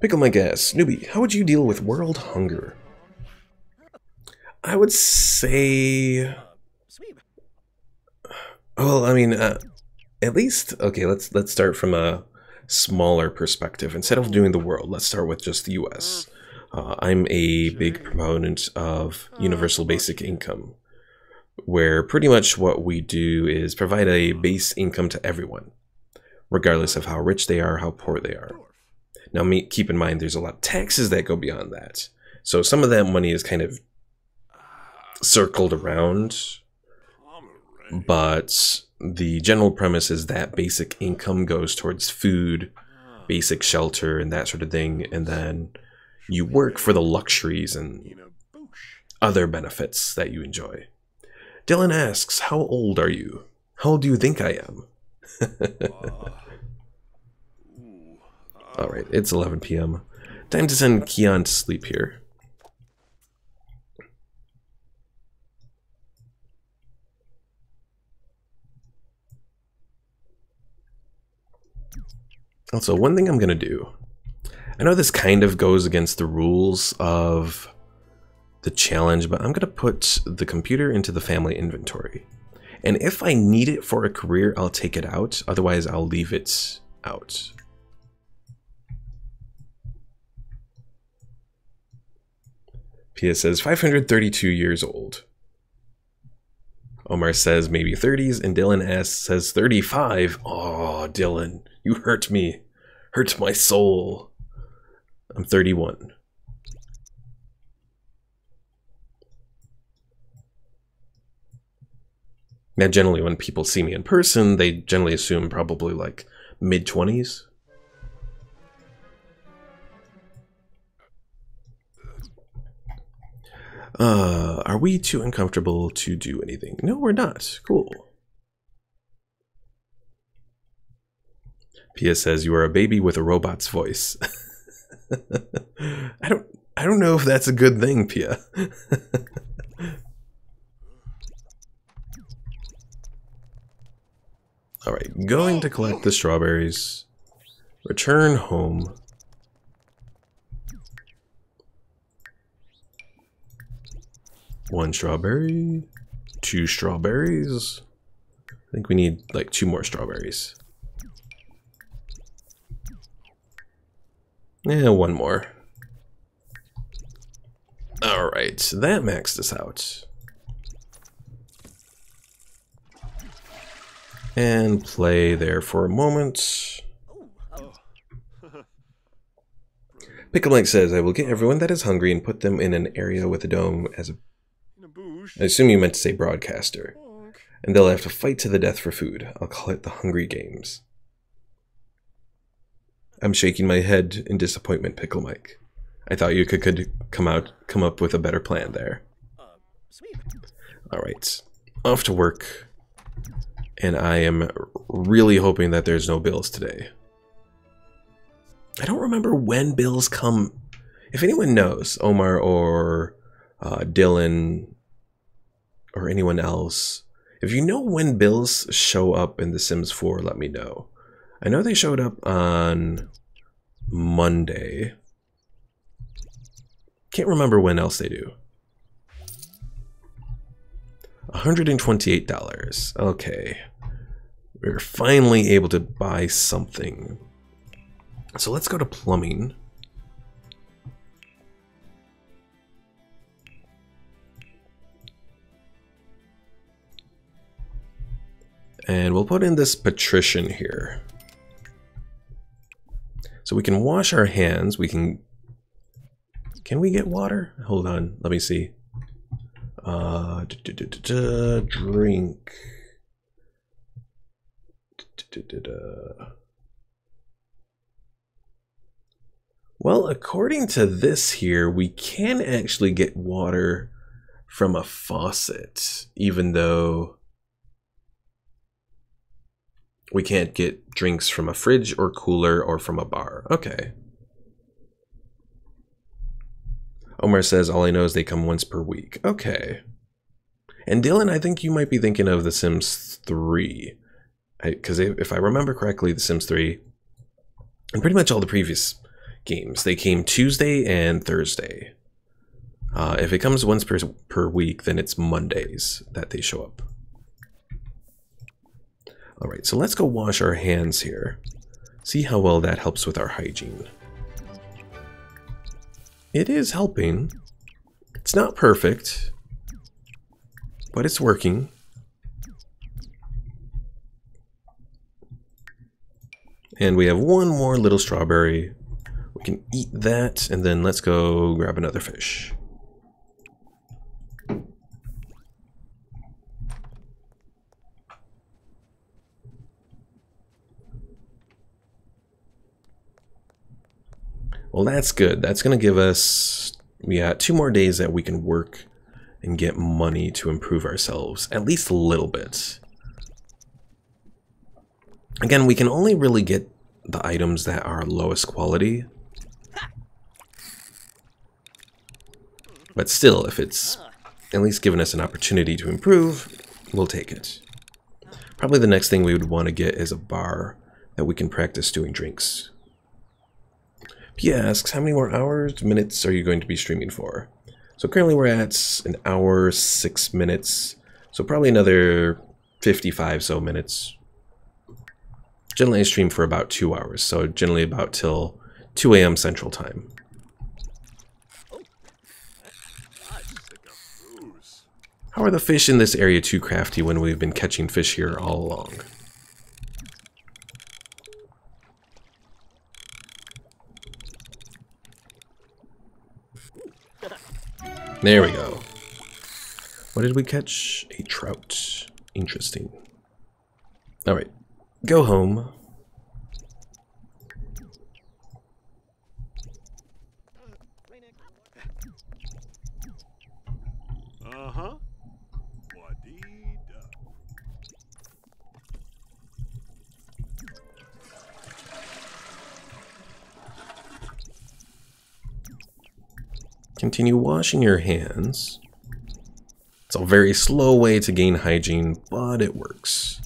Pickle my gas. Newbie, how would you deal with world hunger? I would say... Well, I mean, at least... Okay, let's start from a smaller perspective. Instead of doing the world, let's start with just the US. I'm a big proponent of universal basic income, where pretty much what we do is provide a base income to everyone, regardless of how rich they are, how poor they are. Now, keep in mind, there's a lot of taxes that go beyond that. So some of that money is kind of circled around, but the general premise is that basic income goes towards food, basic shelter, and that sort of thing, and then you work for the luxuries and other benefits that you enjoy. Dylan asks, how old are you? How old do you think I am? Alright, it's 11 p.m. Time to send Keon to sleep here. Also, one thing I'm going to do, I know this kind of goes against the rules of the challenge, but I'm going to put the computer into the family inventory. And if I need it for a career, I'll take it out. Otherwise, I'll leave it out. Pia says 532 years old. Omar says maybe 30s, and Dylan says 35. Oh, Dylan, you hurt me. Hurt my soul. I'm 31. Now, generally, when people see me in person, they generally assume probably like mid-20s. Are we too uncomfortable to do anything? No, we're not. Cool. Pia says you are a baby with a robot's voice. I don't know if that's a good thing, Pia. Alright, going to collect the strawberries. Return home. One strawberry. 2 strawberries. I think we need like 2 more strawberries. Yeah, 1 more. Alright, that maxed us out. And play there for a moment. Pickle Mike says, I will get everyone that is hungry and put them in an area with a dome as a... I assume you meant to say broadcaster. And they'll have to fight to the death for food. I'll call it the Hungry Games. I'm shaking my head in disappointment, Pickle Mike. I thought you could come up with a better plan there. Alright, off to work. And I am really hoping that there's no bills today. I don't remember when bills come. If anyone knows, Omar or Dylan or anyone else, If you know when bills show up in The Sims 4, let me know. I know they showed up on Monday. Can't remember when else they do. $128. Okay. We're finally able to buy something. So let's go to plumbing. And we'll put in this patrician here. So we can wash our hands. We can we get water? Hold on, let me see. Drink. Well, according to this here, we can actually get water from a faucet, even though we can't get drinks from a fridge or cooler or from a bar. Okay. Omar says, all I know is they come once per week. Okay. And Dylan, I think you might be thinking of The Sims 3. Because if I remember correctly, The Sims 3, and pretty much all the previous games, they came Tuesday and Thursday. If it comes once per week, then it's Mondays that they show up. Alright, so let's go wash our hands here. See how well that helps with our hygiene. It is helping. It's not perfect, but it's working. And we have one more little strawberry. We can eat that, and then let's go grab another fish. Well, that's good. That's going to give us, we got 2 more days that we can work and get money to improve ourselves, at least a little bit. Again, we can only really get the items that are lowest quality. But still, if it's at least given us an opportunity to improve, we'll take it. Probably the next thing we would want to get is a bar that we can practice doing drinks. Pia asks, how many more hours, minutes are you going to be streaming for? So currently we're at 1 hour, 6 minutes. So probably another 55 so minutes. Generally I stream for about 2 hours. So generally about till 2 a.m. Central Time. How are the fish in this area too crafty when we've been catching fish here all along? There we go. What did we catch? A trout. Interesting. Alright. Go home. Uh-huh. Wadida. Continue washing your hands. It's a very slow way to gain hygiene, but it works.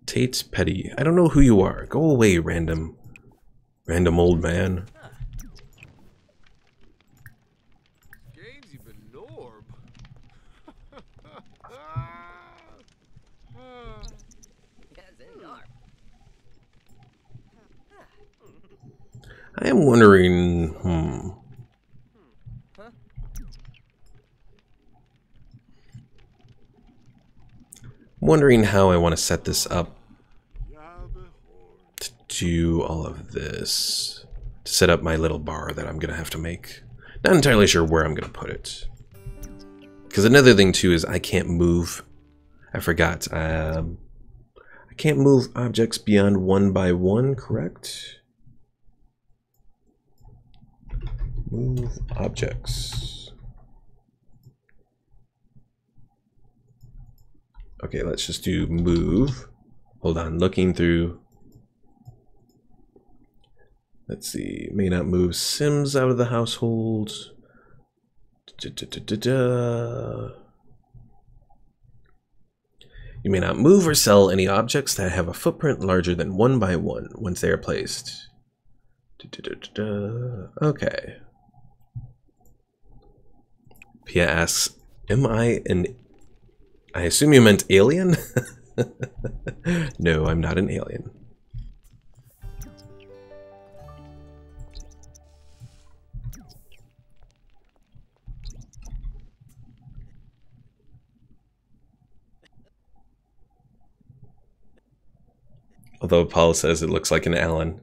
Tate Petty. I don't know who you are. Go away, random old man. I am wondering, wondering how I want to set this up to do all of this. To set up my little bar that I'm going to have to make. Not entirely sure where I'm going to put it. Because another thing too is I can't move. I forgot. I can't move objects beyond 1 by 1, correct? Move objects. Okay, let's just do move. Hold on, looking through. Let's see. May not move Sims out of the household. You may not move or sell any objects that have a footprint larger than 1 by 1 once they are placed. Okay. Pia asks, am I an... I assume you meant alien? No, I'm not an alien. Although Paul says it looks like an Allen.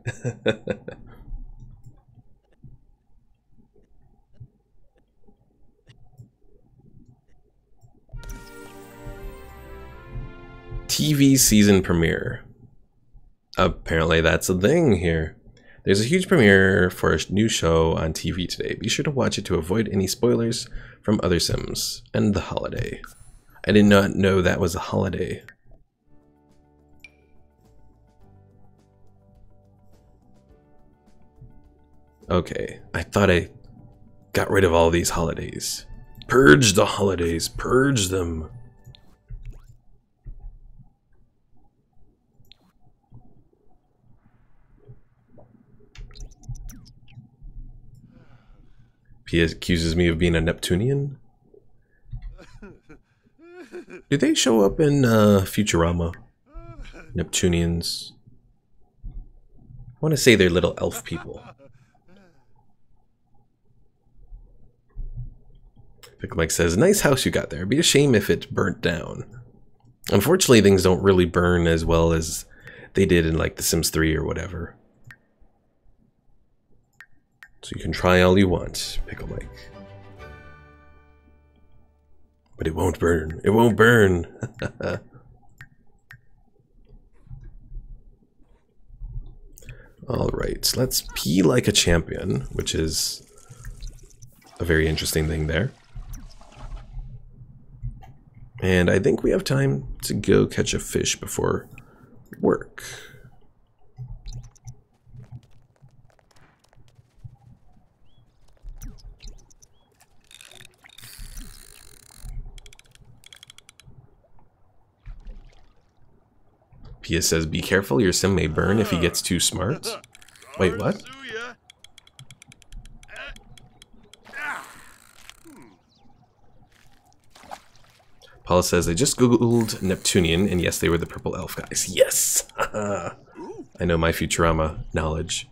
TV season premiere. Apparently that's a thing here. There's a huge premiere for a new show on TV today. Be sure to watch it to avoid any spoilers from other Sims and the holiday. I did not know that was a holiday. Okay, I thought I got rid of all these holidays. Purge the holidays, purge them. He accuses me of being a Neptunian. Do they show up in Futurama? Neptunians. I want to say they're little elf people. Pickle Mike says, nice house you got there. Be a shame if it burnt down. Unfortunately, things don't really burn as well as they did in like The Sims 3 or whatever. So you can try all you want, Pickle Mike. But it won't burn. It won't burn. Alright, let's pee like a champion, which is a very interesting thing there. And I think we have time to go catch a fish before work. Pia says, be careful, your sim may burn if he gets too smart. Wait, what? Paula says, I just googled Neptunian, and yes, they were the purple elf guys. Yes! I know my Futurama knowledge.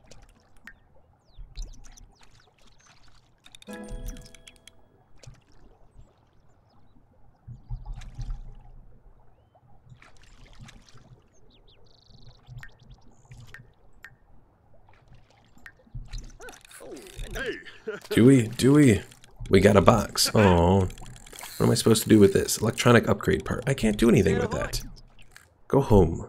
Do we? Do we? We got a box. Oh. What am I supposed to do with this? Electronic upgrade part. I can't do anything with that. Go home.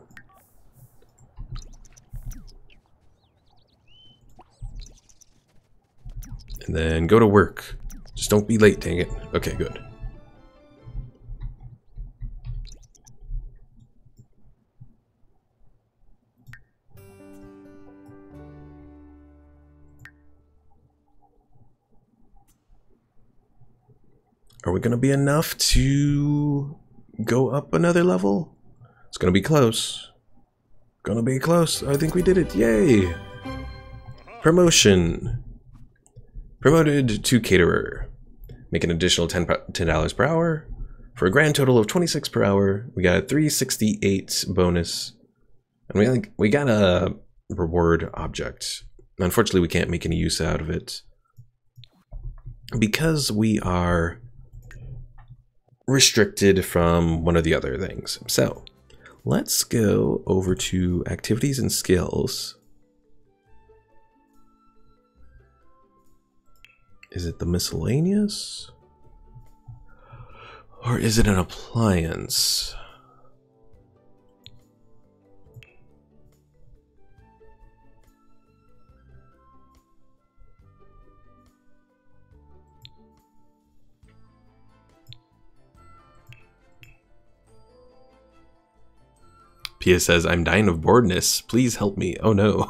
And then go to work. Just don't be late, dang it. Okay, good. Are we going to be enough to go up another level? It's going to be close. Gonna be close. I think we did it. Yay! Promotion. Promoted to caterer. Make an additional $10 per hour. For a grand total of 26 per hour. We got a 368 bonus. And we got a reward object. Unfortunately, we can't make any use out of it. Because we are restricted from one of the other things. So, let's go over to activities and skills. Is it the miscellaneous? Or is it an appliance? Pia says, I'm dying of boredness. Please help me. Oh no.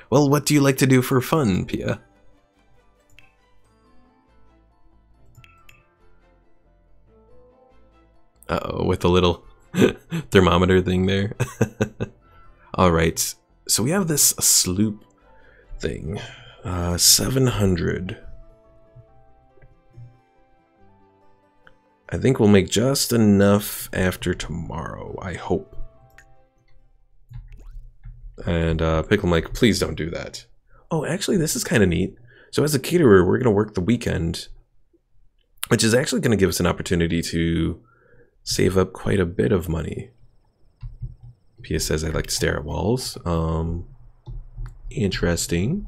Well, what do you like to do for fun, Pia? Uh-oh, with the little thermometer thing there. Alright, so we have this sloop thing. 700. I think we'll make just enough after tomorrow, I hope. And Pickle Mike, please don't do that. Oh, actually, this is kind of neat. So as a caterer, we're going to work the weekend, which is actually going to give us an opportunity to save up quite a bit of money. Pia says I like to stare at walls. Interesting.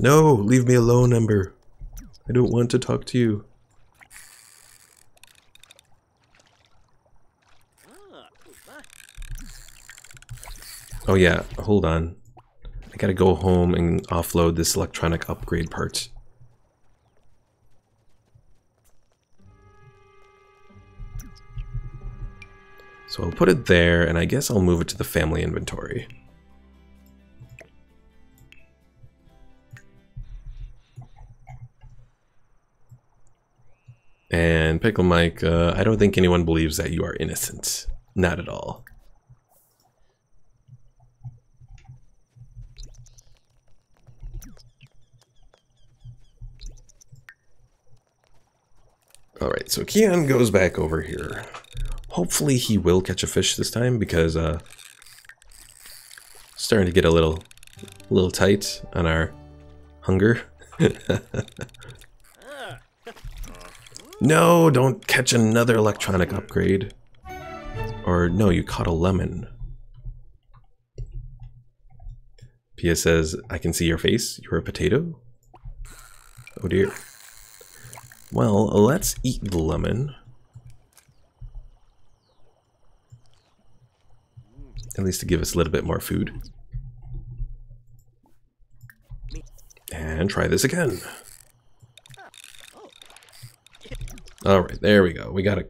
No, leave me alone, Ember. I don't want to talk to you. Oh yeah, hold on. I gotta go home and offload this electronic upgrade part. So I'll put it there, and I guess I'll move it to the family inventory. And Pickle Mike, I don't think anyone believes that you are innocent. Not at all. Alright, so Keon goes back over here. Hopefully he will catch a fish this time, because starting to get a little tight on our hunger. No, don't catch another electronic upgrade. Or no, you caught a lemon. Pia says, I can see your face. You're a potato? Oh dear. Well, let's eat the lemon. At least to give us a little bit more food. And try this again. Alright, there we go. We got a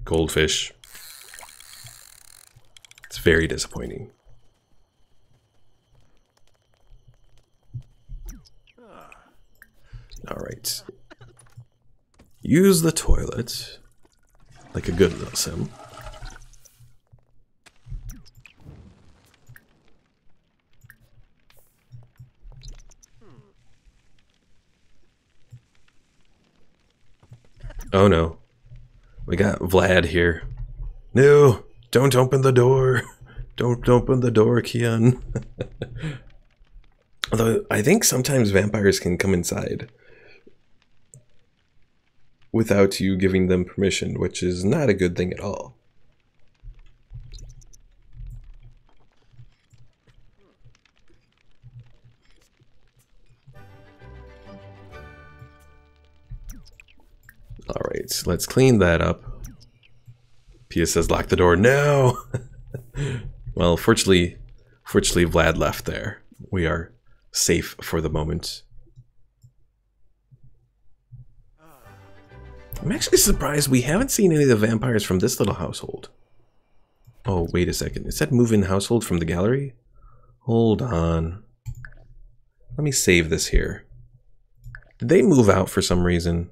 goldfish. It's very disappointing. Alright. Use the toilet like a good little sim. Oh no. We got Vlad here. No, don't open the door. Don't open the door, Keon. Although I think sometimes vampires can come inside without you giving them permission, which is not a good thing at all. Alright, let's clean that up. Pia says lock the door. No! Well, fortunately Vlad left there. We are safe for the moment. I'm actually surprised we haven't seen any of the vampires from this little household. Oh, wait a second. It said move in household from the gallery? Hold on. Let me save this here. Did they move out for some reason?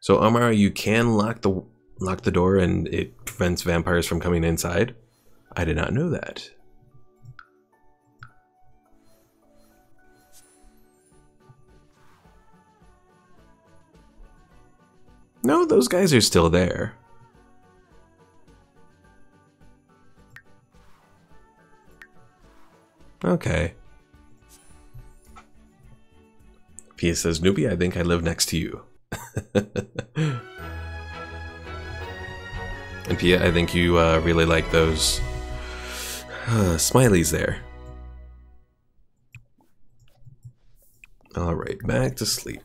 So Amara, you can lock the door and it prevents vampires from coming inside? I did not know that. No, those guys are still there. Okay. Pia says, Nuby, I think I live next to you. And Pia, I think you really like those smileys there. Alright, back to sleep.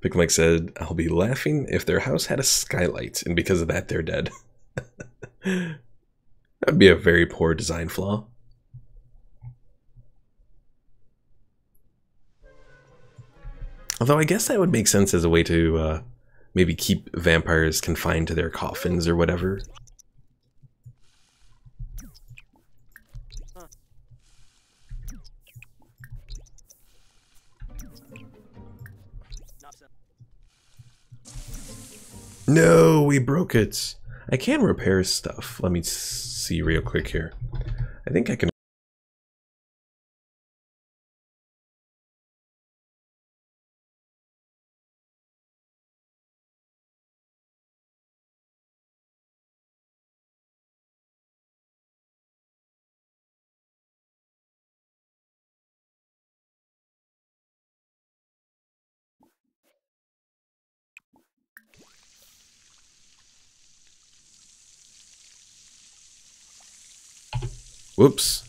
Big Mike said, I'll be laughing if their house had a skylight, and because of that, they're dead. That'd be a very poor design flaw. Although I guess that would make sense as a way to maybe keep vampires confined to their coffins or whatever. Not so. No, we broke it. I can repair stuff. Let me see real quick here. I think I can. Whoops.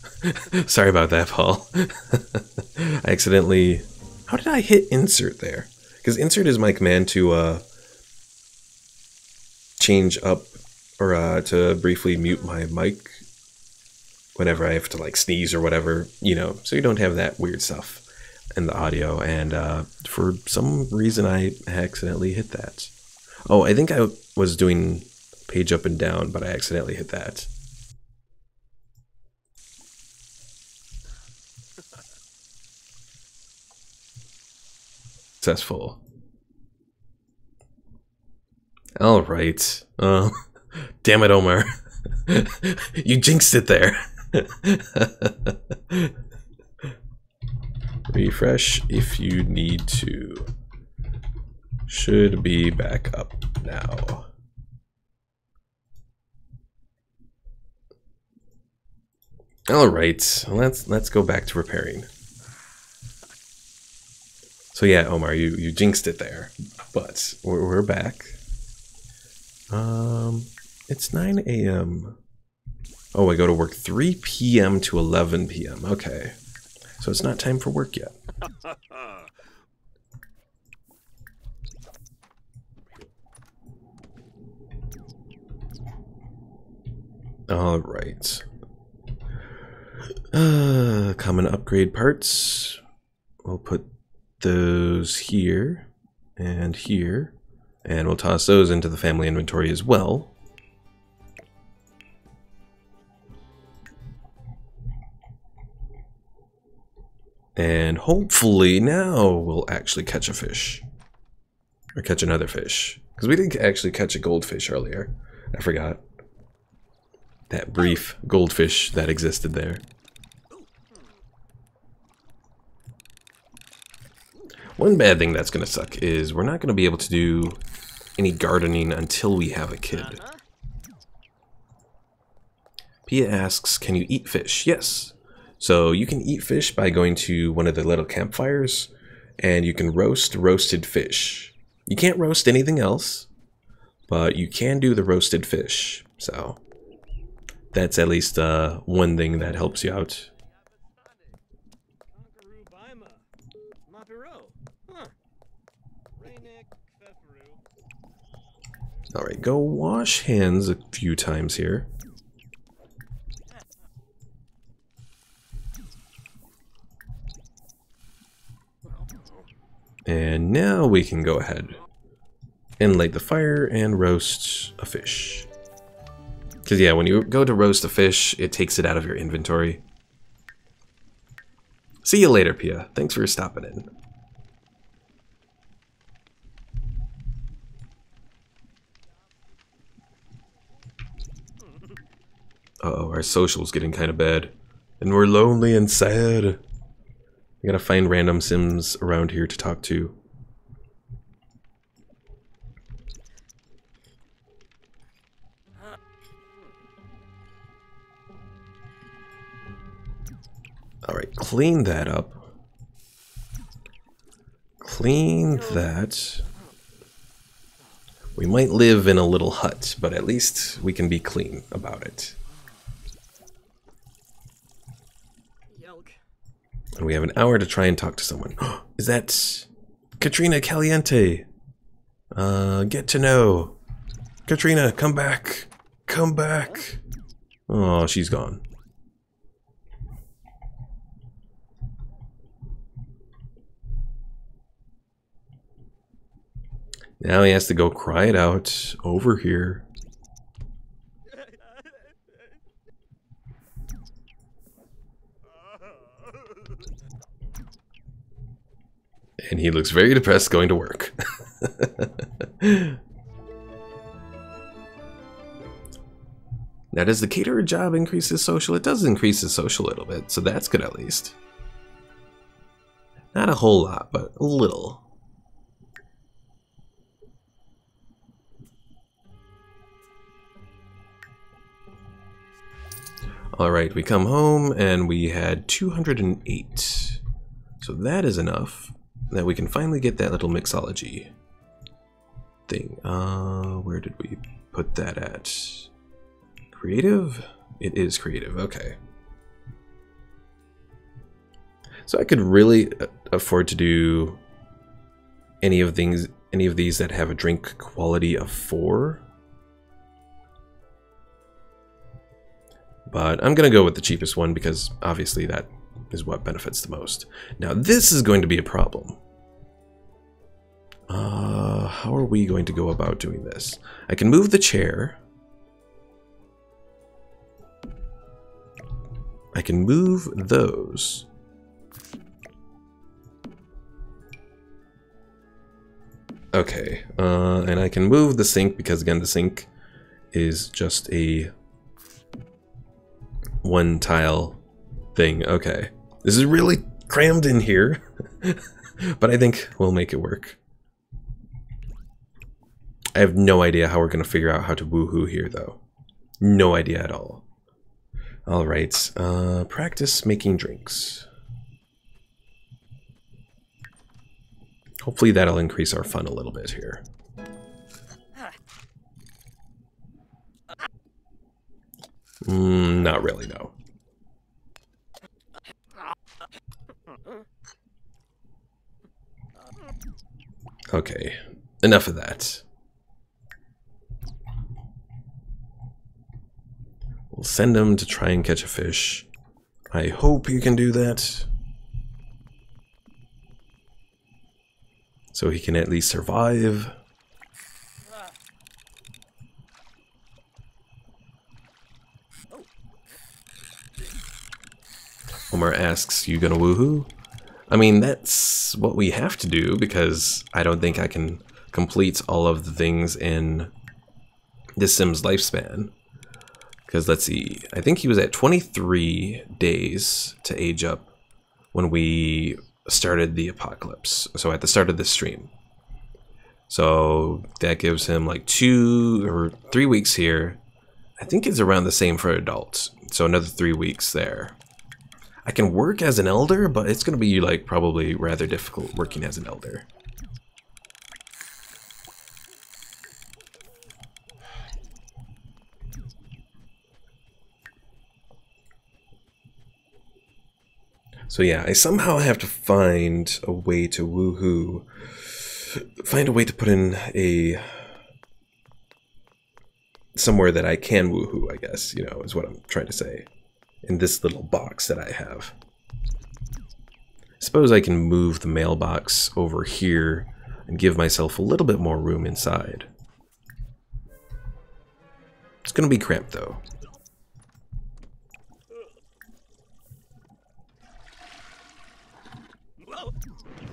Sorry about that, Paul. I accidentally... How did I hit insert there? Because insert is my command to change up or to briefly mute my mic whenever I have to like sneeze or whatever, you know, so you don't have that weird stuff in the audio. And for some reason I accidentally hit that. Oh, I think I was doing page up and down, but I accidentally hit that. Successful. All right. Damn it, Omar. You jinxed it there. Refresh if you need to. Should be back up now. All right. Let's go back to repairing. So yeah, Omar, you jinxed it there, but we're back. It's 9 a.m. Oh, I go to work 3 p.m. to 11 p.m. Okay, so it's not time for work yet. All right. Common upgrade parts. We'll put those here and here, and we'll toss those into the family inventory as well. And hopefully now we'll actually catch a fish. Or catch another fish. Because we did actually catch a goldfish earlier. I forgot. That brief goldfish that existed there. One bad thing that's going to suck is we're not going to be able to do any gardening until we have a kid. Pia asks, can you eat fish? Yes. So you can eat fish by going to one of the little campfires, and you can roast roasted fish. You can't roast anything else, but you can do the roasted fish. So that's at least one thing that helps you out. Alright, go wash hands a few times here. And now we can go ahead and light the fire and roast a fish. Because yeah, when you go to roast a fish, it takes it out of your inventory. See you later, Pia. Thanks for stopping in. Uh-oh, our social's getting kind of bad. And we're lonely and sad. We gotta find random Sims around here to talk to. Alright, clean that up. Clean that. We might live in a little hut, but at least we can be clean about it. And we have an hour to try and talk to someone. Is that Katrina Caliente? Get to know. Katrina, come back. Come back. Oh, she's gone. Now he has to go cry it out over here. And he looks very depressed going to work. Now, does the caterer job increase his social? It does increase his social a little bit, so that's good at least. Not a whole lot, but a little. Alright, we come home and we had 208. So that is enough that we can finally get that little mixology thing. Where did we put that at? Creative? It is creative, okay. So I could really afford to do any of these that have a drink quality of 4. But I'm gonna go with the cheapest one because obviously that is what benefits the most. Now this is going to be a problem. How are we going to go about doing this? I can move the chair. I can move those. Okay, and I can move the sink because again the sink is just a one tile thing. Okay, this is really crammed in here, but I think we'll make it work. I have no idea how we're going to figure out how to woohoo here though. No idea at all. Alright, practice making drinks. Hopefully that'll increase our fun a little bit here. Not really, no. Okay, enough of that. We'll send him to try and catch a fish. I hope you can do that. So he can at least survive. Omar asks, you gonna woohoo? I mean, that's what we have to do because I don't think I can complete all of the things in this Sim's lifespan. Because let's see, I think he was at 23 days to age up when we started the apocalypse. So at the start of this stream. So that gives him like 2 or 3 weeks here. I think it's around the same for adults. So another 3 weeks there. I can work as an elder, but it's going to be like probably rather difficult working as an elder. So yeah, I somehow have to find a way to woohoo. Find a way to put in a... somewhere that I can woohoo, I guess, you know, is what I'm trying to say. In this little box that I have. Suppose I can move the mailbox over here and give myself a little bit more room inside. It's gonna be cramped though.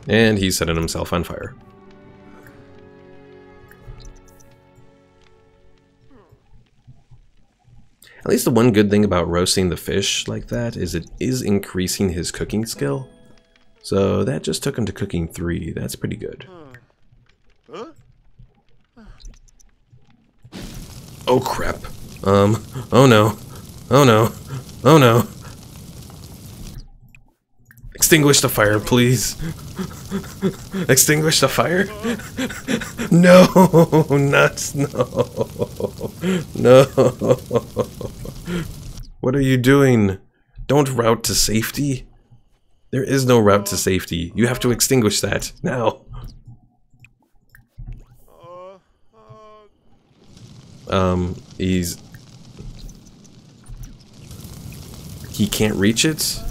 And he's setting himself on fire. At least the one good thing about roasting the fish like that is it is increasing his cooking skill. So that just took him to cooking 3. That's pretty good. Huh? Oh crap. Oh no. Oh no. Oh no. Extinguish the fire, please. Extinguish the fire? No, nuts, no. No. What are you doing? Don't route to safety. There is no route to safety. You have to extinguish that now. He can't reach it?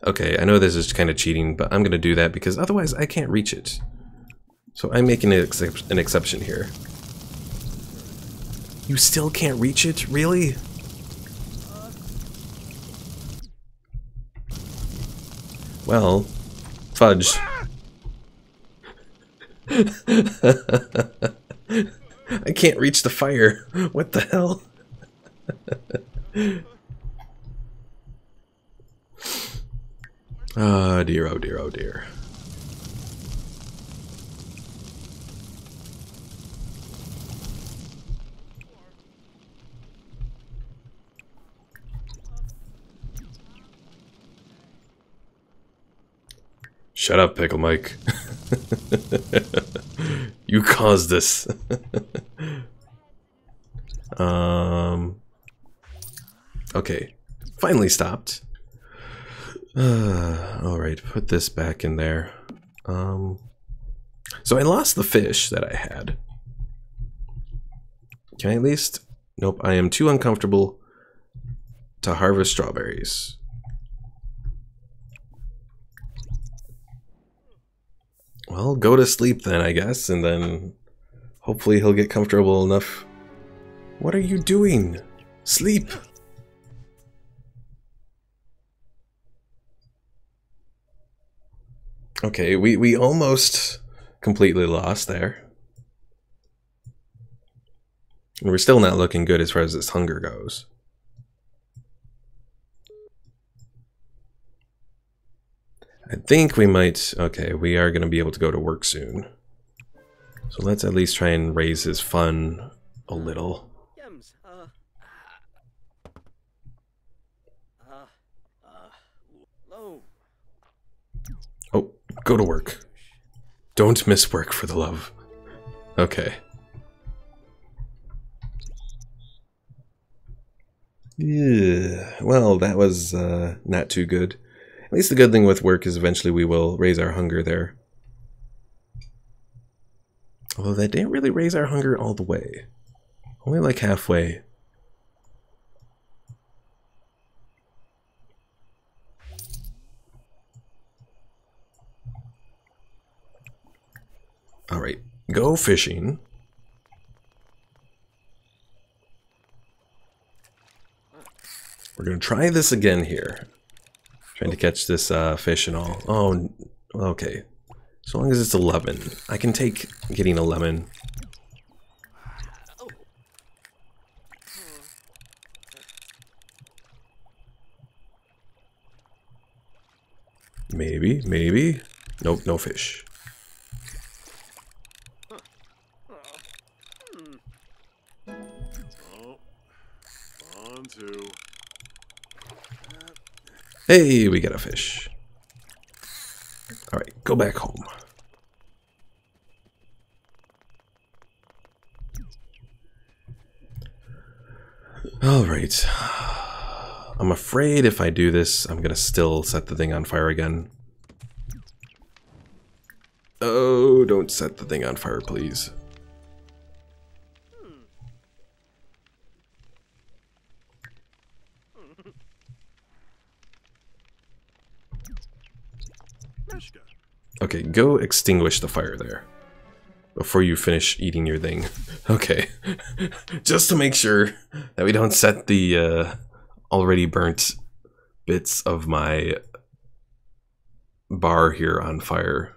Okay, I know this is kind of cheating, but I'm gonna do that because otherwise I can't reach it. So I'm making an exception here. You still can't reach it? Really? Well, fudge. I can't reach the fire. What the hell? Oh dear, oh dear, oh dear. Shut up, Pickle Mike. You caused this. Okay. Finally stopped. Alright, put this back in there. So I lost the fish that I had. Can I at least... Nope, I am too uncomfortable to harvest strawberries. Well, go to sleep then, I guess, and then hopefully he'll get comfortable enough. What are you doing? Sleep! Okay, we almost completely lost there. And we're still not looking good as far as this hunger goes. I think we might... Okay, we are going to be able to go to work soon. So let's at least try and raise his fun a little. Yems, low. Oh, go to work. Don't miss work for the love. Okay. Yeah, well, that was not too good. At least the good thing with work is eventually we will raise our hunger there. Although that didn't really raise our hunger all the way. Only like halfway. Alright, go fishing. We're gonna try this again here. Trying to catch this fish and all. Oh, okay. As long as it's a lemon. I can take getting a lemon. Maybe, maybe. Nope, no fish. Oh, on to. Hey, we got a fish. Alright, go back home. Alright. I'm afraid if I do this, I'm gonna still set the thing on fire again. Oh, don't set the thing on fire, please. Okay, go extinguish the fire there before you finish eating your thing. Okay, just to make sure that we don't set the already burnt bits of my bar here on fire.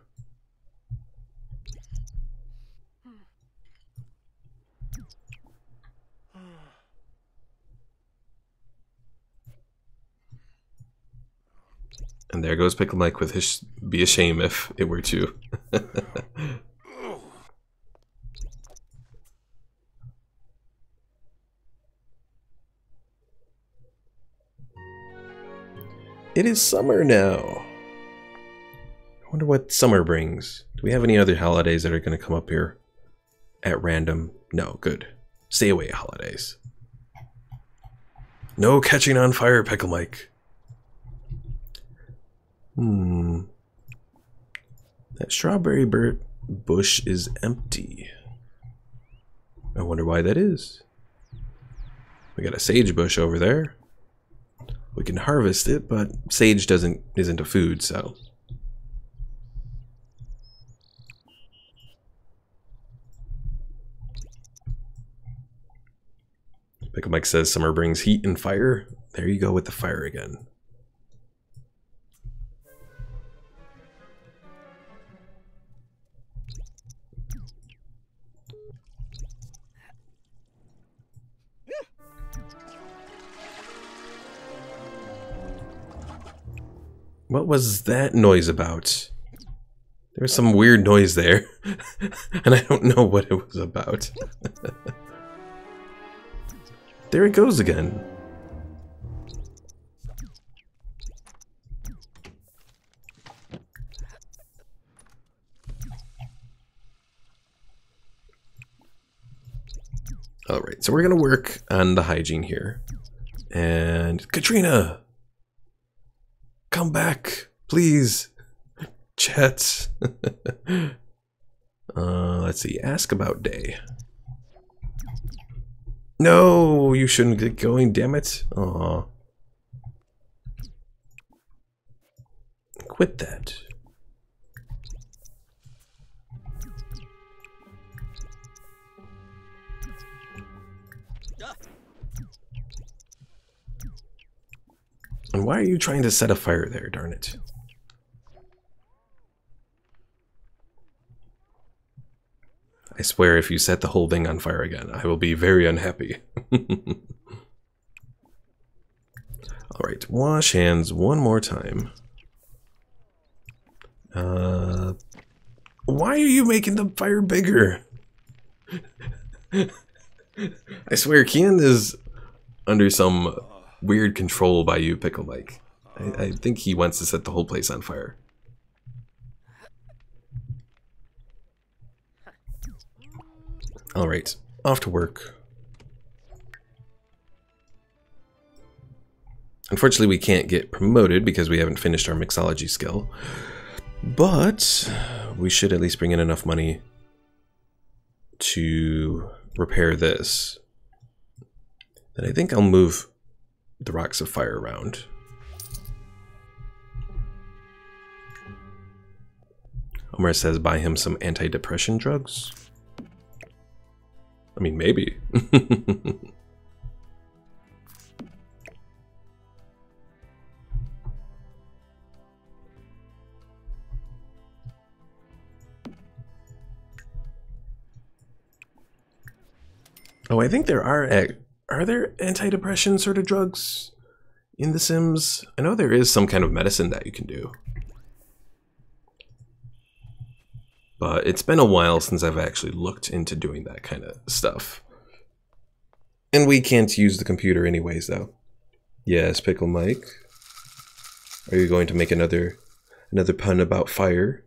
And there goes Pickle Mike with his be a shame if it were to. It is summer now. I wonder what summer brings. Do we have any other holidays that are going to come up here at random? No, good. Stay away, holidays. No catching on fire, Pickle Mike. That strawberry bush is empty. I wonder why that is. We got a sage bush over there. We can harvest it, but sage isn't a food, so. Pickle Mike says summer brings heat and fire. There you go with the fire again. What was that noise about? There was some weird noise there, and I don't know what it was about. There it goes again. Alright, so we're gonna work on the hygiene here. And Katrina! Come back, please. Chat. Let's see. Ask about day. No, you shouldn't get going, damn it. Aw. Quit that. And why are you trying to set a fire there, darn it? I swear if you set the whole thing on fire again, I will be very unhappy. Alright, wash hands one more time. Why are you making the fire bigger? I swear, Keon is under some weird control by you, Pickle Mike. I think he wants to set the whole place on fire. Alright, off to work. Unfortunately, we can't get promoted because we haven't finished our mixology skill. But we should at least bring in enough money to repair this. And I think I'll move the rocks of fire around. Omar says buy him some antidepressant drugs. I mean, maybe. Oh, I think there are there antidepressant sort of drugs in The Sims? I know there is some kind of medicine that you can do. But it's been a while since I've actually looked into doing that kind of stuff. And we can't use the computer anyways, though. Yes, Pickle Mike. Are you going to make another pun about fire?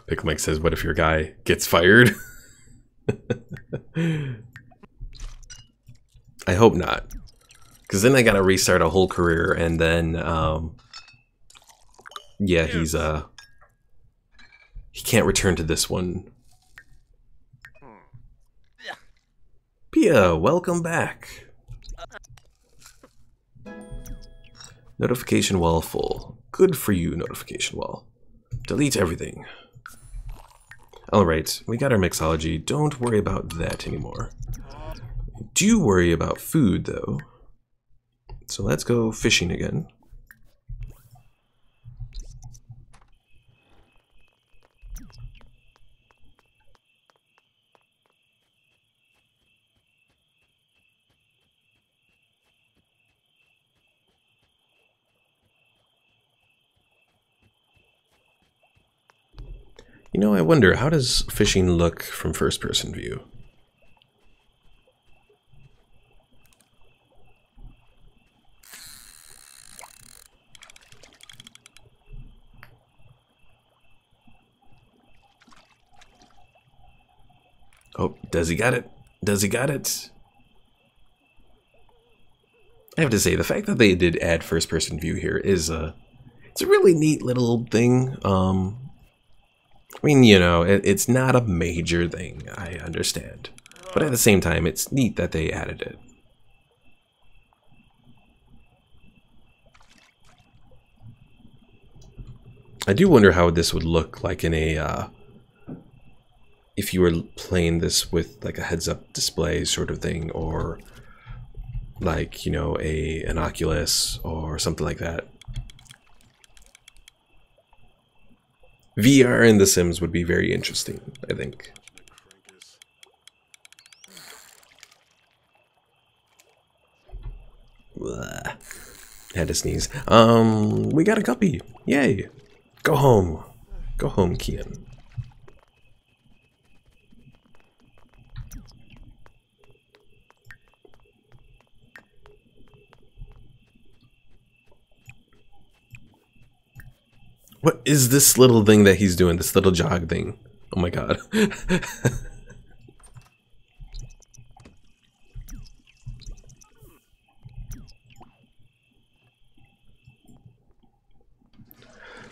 Pickle Mike says, what if your guy gets fired? I hope not. Because then I gotta restart a whole career and then, yeah, he can't return to this one. Pia, welcome back. Notification wall full. Good for you, notification wall. Delete everything. Alright, we got our mixology. Don't worry about that anymore. Do worry about food, though. So let's go fishing again. You know, I wonder, how does fishing look from first-person view? Oh, does he got it? Does he got it? I have to say, the fact that they did add first-person view here is It's a really neat little thing. I mean, you know, it's not a major thing, I understand. But at the same time, it's neat that they added it. I do wonder how this would look like in a, if you were playing this with like a heads-up display sort of thing, or like, you know, an Oculus or something like that. VR in The Sims would be very interesting, I think. Blah. Had to sneeze. We got a guppy. Yay. Go home. Go home, Keon. What is this little thing that he's doing? This little jog thing. Oh my god.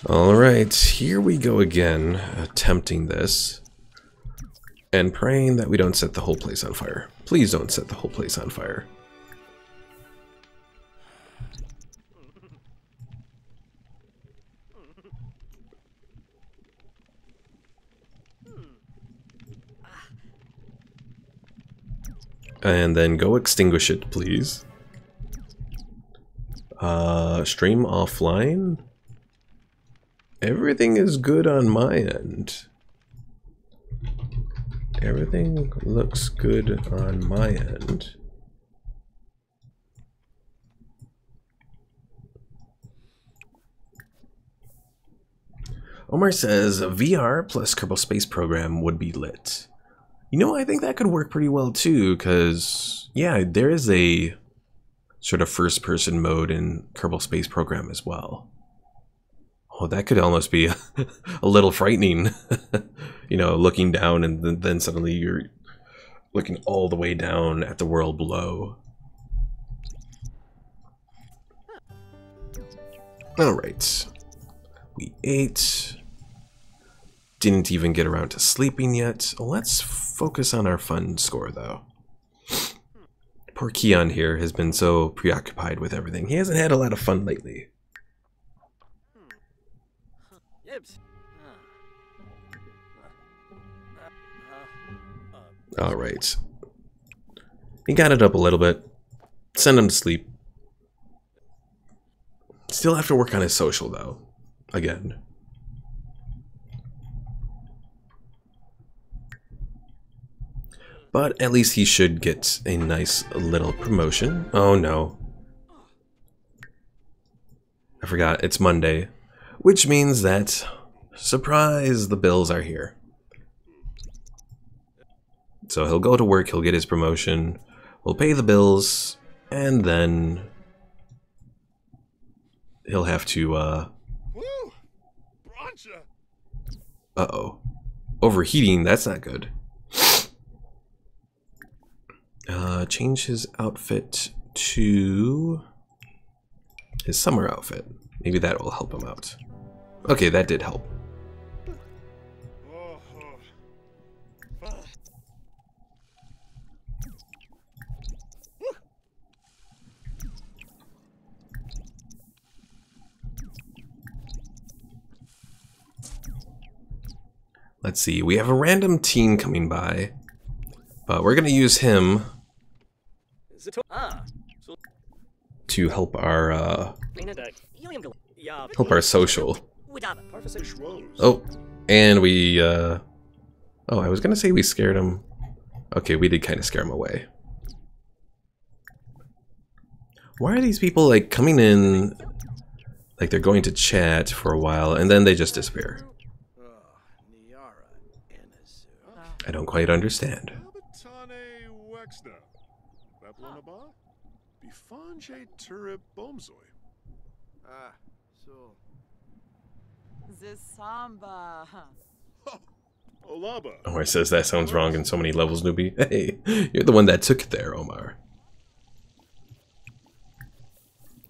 Alright, here we go again, attempting this. And praying that we don't set the whole place on fire. Please don't set the whole place on fire. And then go extinguish it, please. Stream offline? Everything is good on my end. Everything looks good on my end. Omar says VR plus Kerbal Space Program would be lit. You know, I think that could work pretty well too, because, yeah, there is a sort of first-person mode in Kerbal Space Program as well. Oh, that could almost be a little frightening. You know, looking down and then suddenly you're looking all the way down at the world below. Alright. We ate. Didn't even get around to sleeping yet. Let's focus on our fun score, though. Poor Keon here has been so preoccupied with everything. He hasn't had a lot of fun lately. Alright. He got it up a little bit. Send him to sleep. Still have to work on his social, though. Again. But at least he should get a nice little promotion. Oh no. I forgot, it's Monday. Which means that, surprise, the bills are here. So he'll go to work, he'll get his promotion, we'll pay the bills, and then he'll have to, uh-oh. Overheating, that's not good. Change his outfit to his summer outfit. Maybe that will help him out. Okay, that did help. Let's see, we have a random team coming by, but we're gonna use him to help our social. Oh, and we oh, I was gonna say we scared him. Okay, we did kind of scare him away. Why are these people like coming in like they're going to chat for a while and then they just disappear? I don't quite understand. Zisamba. Omar says that sounds wrong in so many levels, Nuby. Hey, you're the one that took it there, Omar.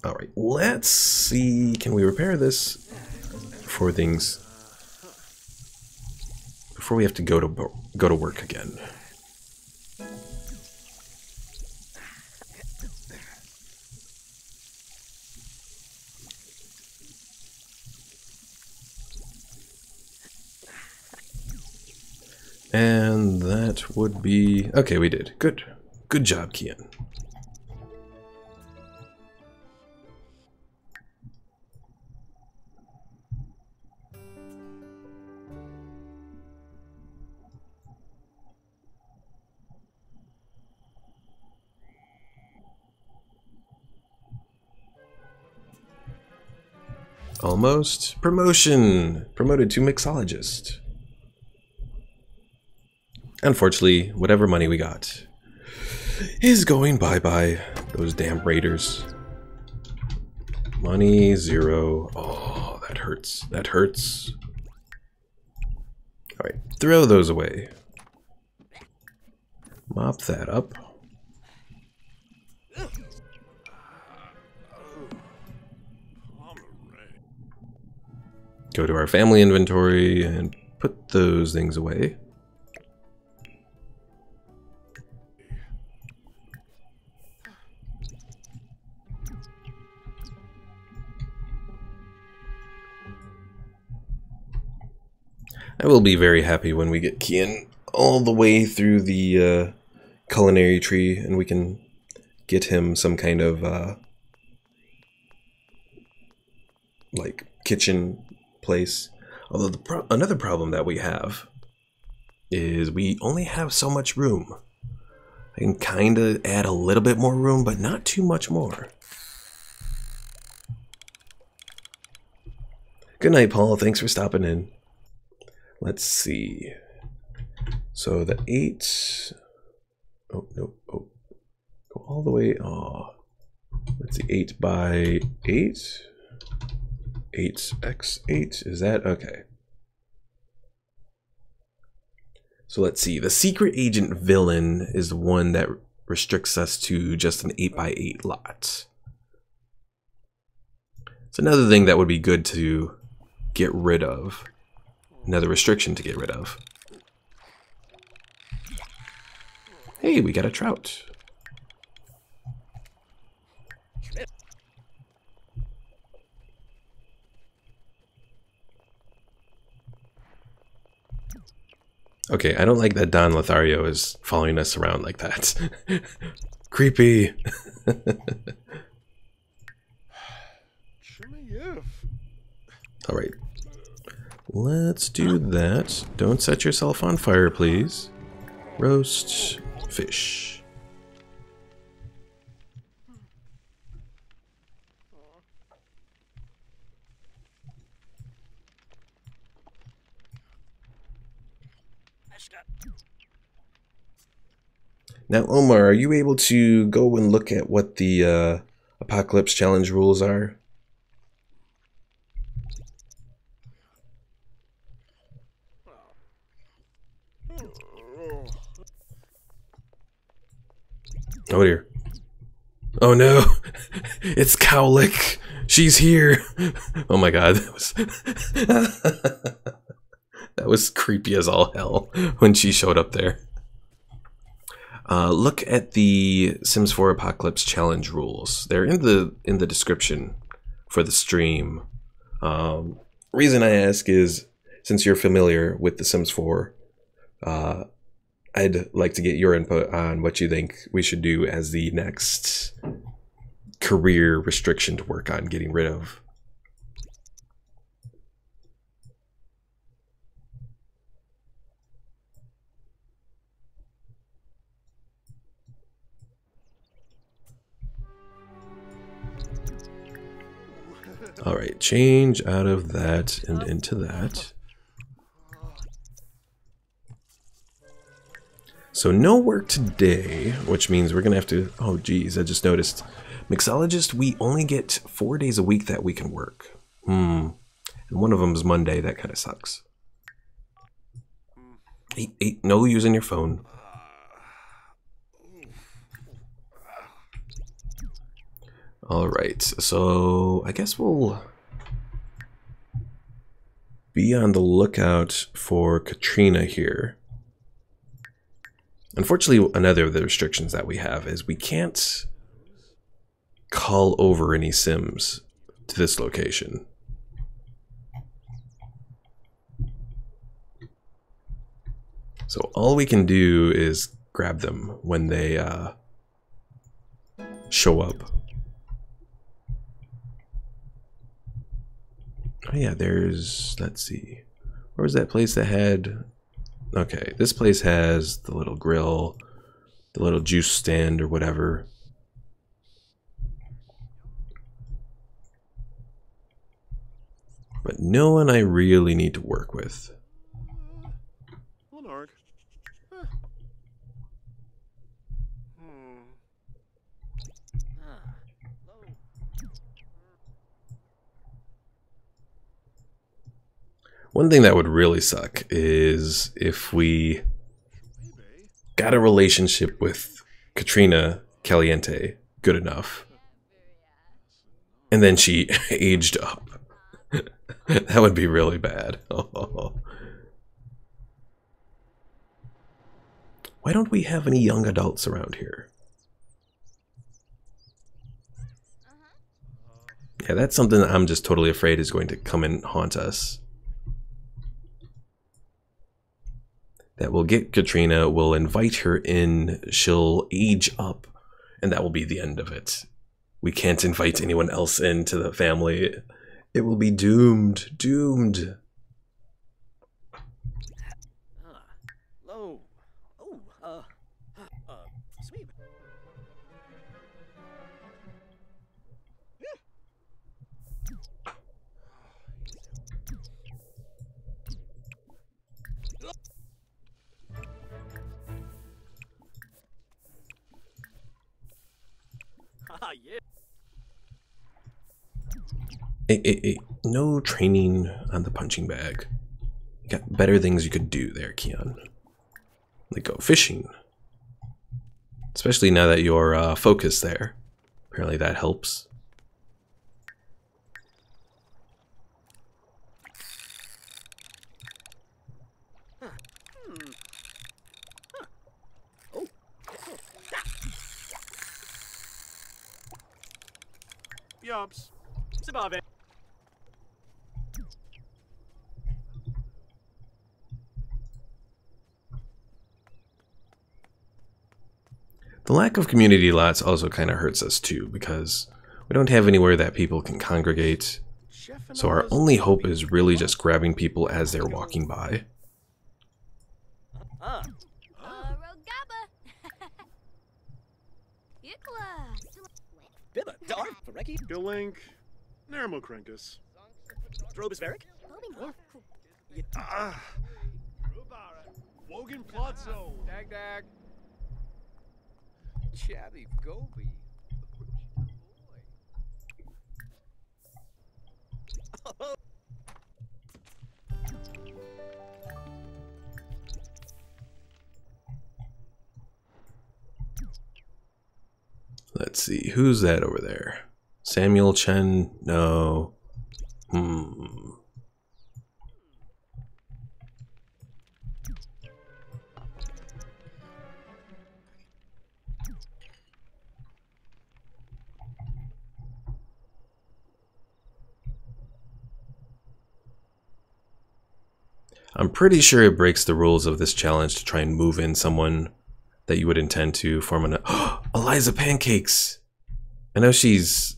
Alright, let's see. Can we repair this before we have to go to work again? And that would be... Okay, we did. Good. Good job, Keon. Almost. Promotion! Promoted to mixologist. Unfortunately, whatever money we got is going bye-bye. Those damn raiders. Money, 0. Oh, that hurts. That hurts. Alright, throw those away. Mop that up. Go to our family inventory and put those things away. I will be very happy when we get Keon all the way through the culinary tree and we can get him some kind of like kitchen place. Although another problem that we have is we only have so much room. I can kind of add a little bit more room, but not too much more. Good night, Paul. Thanks for stopping in. Let's see. So the 8... Oh, no. Oh. Go all the way... Oh. Let's see. 8 by 8? 8x8? Is that... Okay. So let's see. The secret agent villain is the one that restricts us to just an 8 by 8 lot. It's another thing that would be good to get rid of. Another restriction to get rid of. Hey, we got a trout. Okay, I don't like that Don Lothario is following us around like that. Creepy. Alright. Let's do that. Don't set yourself on fire, please. Roast fish. Now, Omar, are you able to go and look at what the Apocalypse Challenge rules are? Oh dear. Oh no! It's Cowlick! She's here! Oh my god, that was creepy as all hell when she showed up there. Look at the Sims 4 Apocalypse Challenge rules. They're in the description for the stream. Reason I ask is, since you're familiar with the Sims 4, I'd like to get your input on what you think we should do as the next career restriction to work on getting rid of. Alright, change out of that and into that. So no work today, which means we're gonna have to... Oh geez, I just noticed. Mixologist, we only get 4 days a week that we can work. And one of them is Monday, that kind of sucks. No using your phone. Alright, so I guess we'll be on the lookout for Katrina here. Unfortunately, another of the restrictions that we have is we can't call over any Sims to this location. So all we can do is grab them when they show up. Oh yeah, there's, let's see, where was that place that had, okay, this place has the little grill, the little juice stand or whatever. But no one I really need to work with. Lenarg. One thing that would really suck is if we got a relationship with Katrina Caliente good enough, and then she aged up. That would be really bad. Why don't we have any young adults around here? Yeah, that's something that I'm just totally afraid is going to come and haunt us. That will get Katrina, we'll invite her in, she'll age up, and that will be the end of it. We can't invite anyone else into the family. It will be doomed. Doomed. Low. Oh, sweep. Ah, yeah. Hey, no training on the punching bag. You got better things you could do there, Keon. Like go fishing. Especially now that you're focused there. Apparently that helps. Yups. Sabave. The lack of community lots also kind of hurts us too, because we don't have anywhere that people can congregate. So our only hope is really just grabbing people as they're walking by. Rogaba. Yukla. Bibba. Dar. Fareki. Gilink. Nermokrenkus. Drobisveric. Ah. Wogan Plotzo. Dag dag. Chatty Goby. Let's see, who's that over there? Samuel Chen? No. I'm pretty sure it breaks the rules of this challenge to try and move in someone that you would intend to form an... Eliza Pancakes! I know she's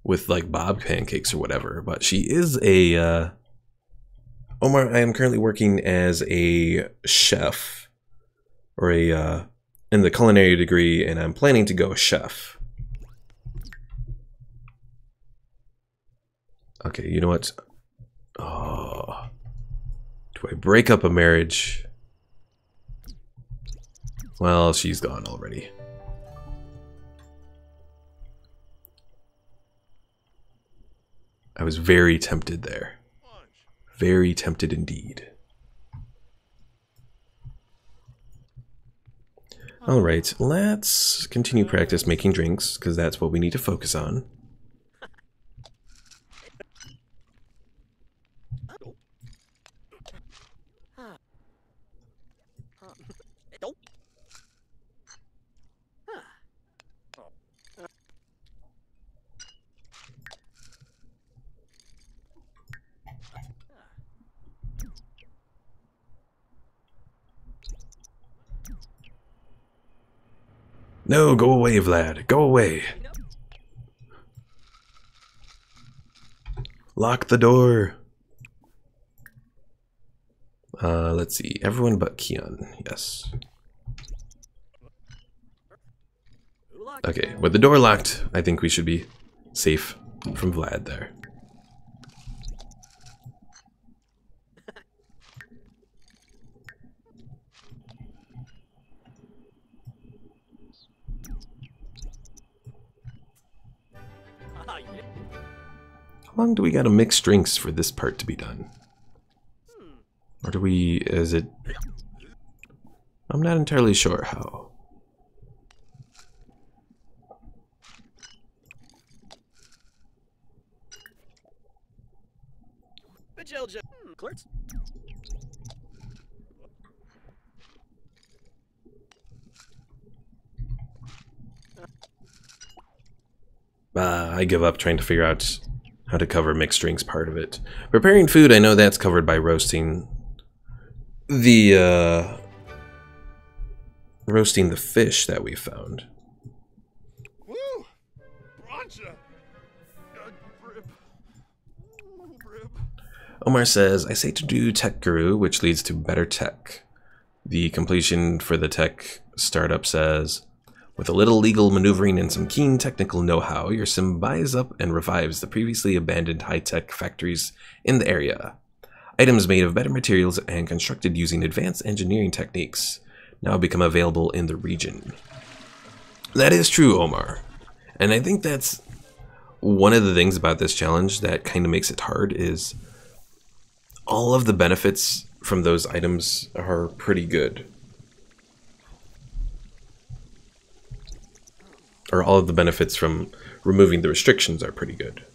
with like Bob Pancakes or whatever, but she is a... Omar, I am currently working as a chef, or a in the culinary degree, and I'm planning to go chef. Okay, you know what? Oh... Do I break up a marriage? Well, she's gone already. I was very tempted there. Very tempted indeed. Alright, let's continue practice making drinks, because that's what we need to focus on. No, go away, Vlad. Go away. Lock the door. Let's see. Everyone but Keon. Yes. Okay, with the door locked, I think we should be safe from Vlad there. Ah, yeah. How long do we gotta mix drinks for this part to be done? Or do we, is it... I'm not entirely sure how. Mixologist. Clerks. I give up trying to figure out how to cover mixed drinks part of it. Preparing food, I know that's covered by roasting the fish that we found. Woo! Broncha! Rib. Ooh, rib. Omar says, I say to do tech guru, which leads to better tech. The completion for the tech startup says, with a little legal maneuvering and some keen technical know-how, your sim buys up and revives the previously abandoned high-tech factories in the area. Items made of better materials and constructed using advanced engineering techniques now become available in the region. That is true, Omar. And I think that's one of the things about this challenge that kind of makes it hard is all of the benefits from those items are pretty good. Or all of the benefits from removing the restrictions are pretty good.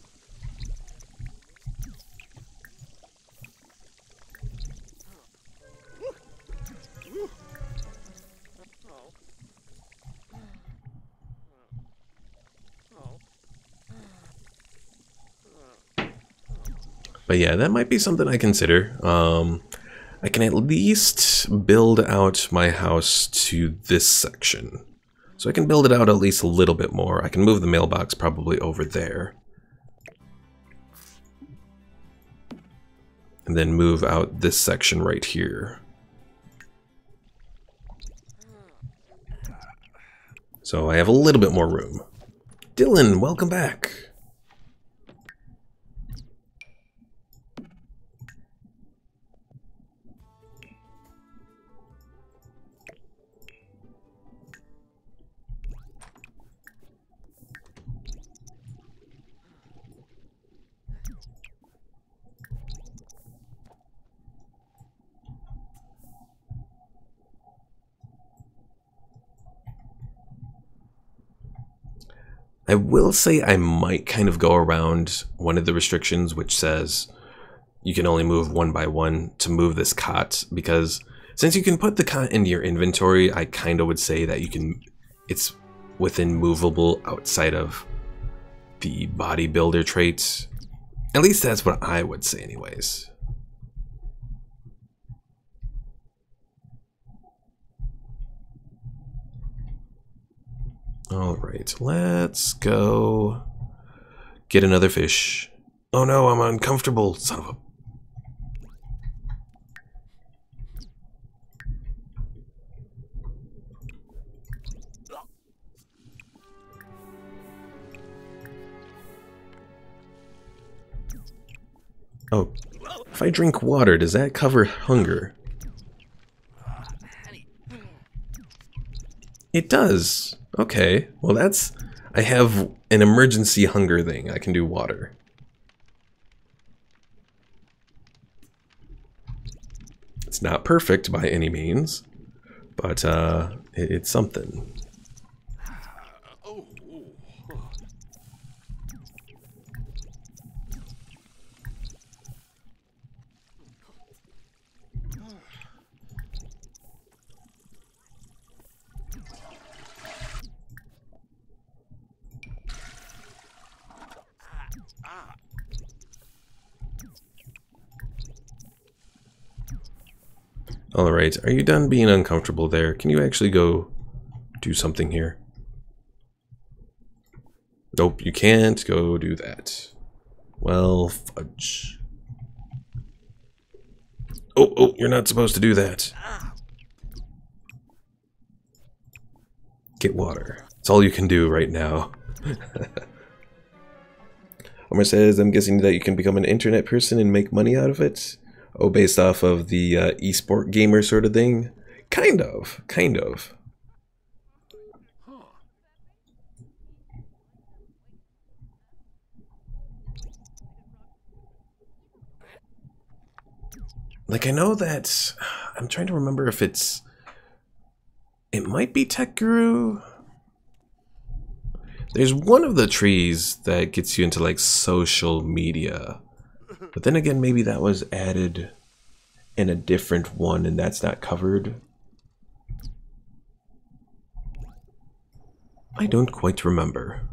But yeah, that might be something I consider. I can at least build out my house to this section. So I can build it out at least a little bit more. I can move the mailbox probably over there. And then move out this section right here. So I have a little bit more room. Dylan, welcome back. I will say I might kind of go around one of the restrictions which says you can only move one by one to move this cot, because since you can put the cot into your inventory, I kind of would say that you can, it's within movable outside of the bodybuilder traits. At least that's what I would say anyways. Alright, let's go get another fish. Oh no, I'm uncomfortable, son of a... Oh, if I drink water, does that cover hunger? It does. Okay, well that's... I have an emergency hunger thing. I can do water. It's not perfect by any means, but It's something. Oh. Alright, are you done being uncomfortable there? Can you actually go do something here? Nope, you can't go do that. Well, fudge. Oh, you're not supposed to do that. Get water. It's all you can do right now. Homer says, I'm guessing that you can become an internet person and make money out of it? Oh, based off of the esport gamer sort of thing? Kind of. Like, I know that... I'm trying to remember if it's... It might be Tech Guru. There's one of the trees that gets you into, like, social media. But then again, maybe that was added in a different one and that's not covered. I don't quite remember.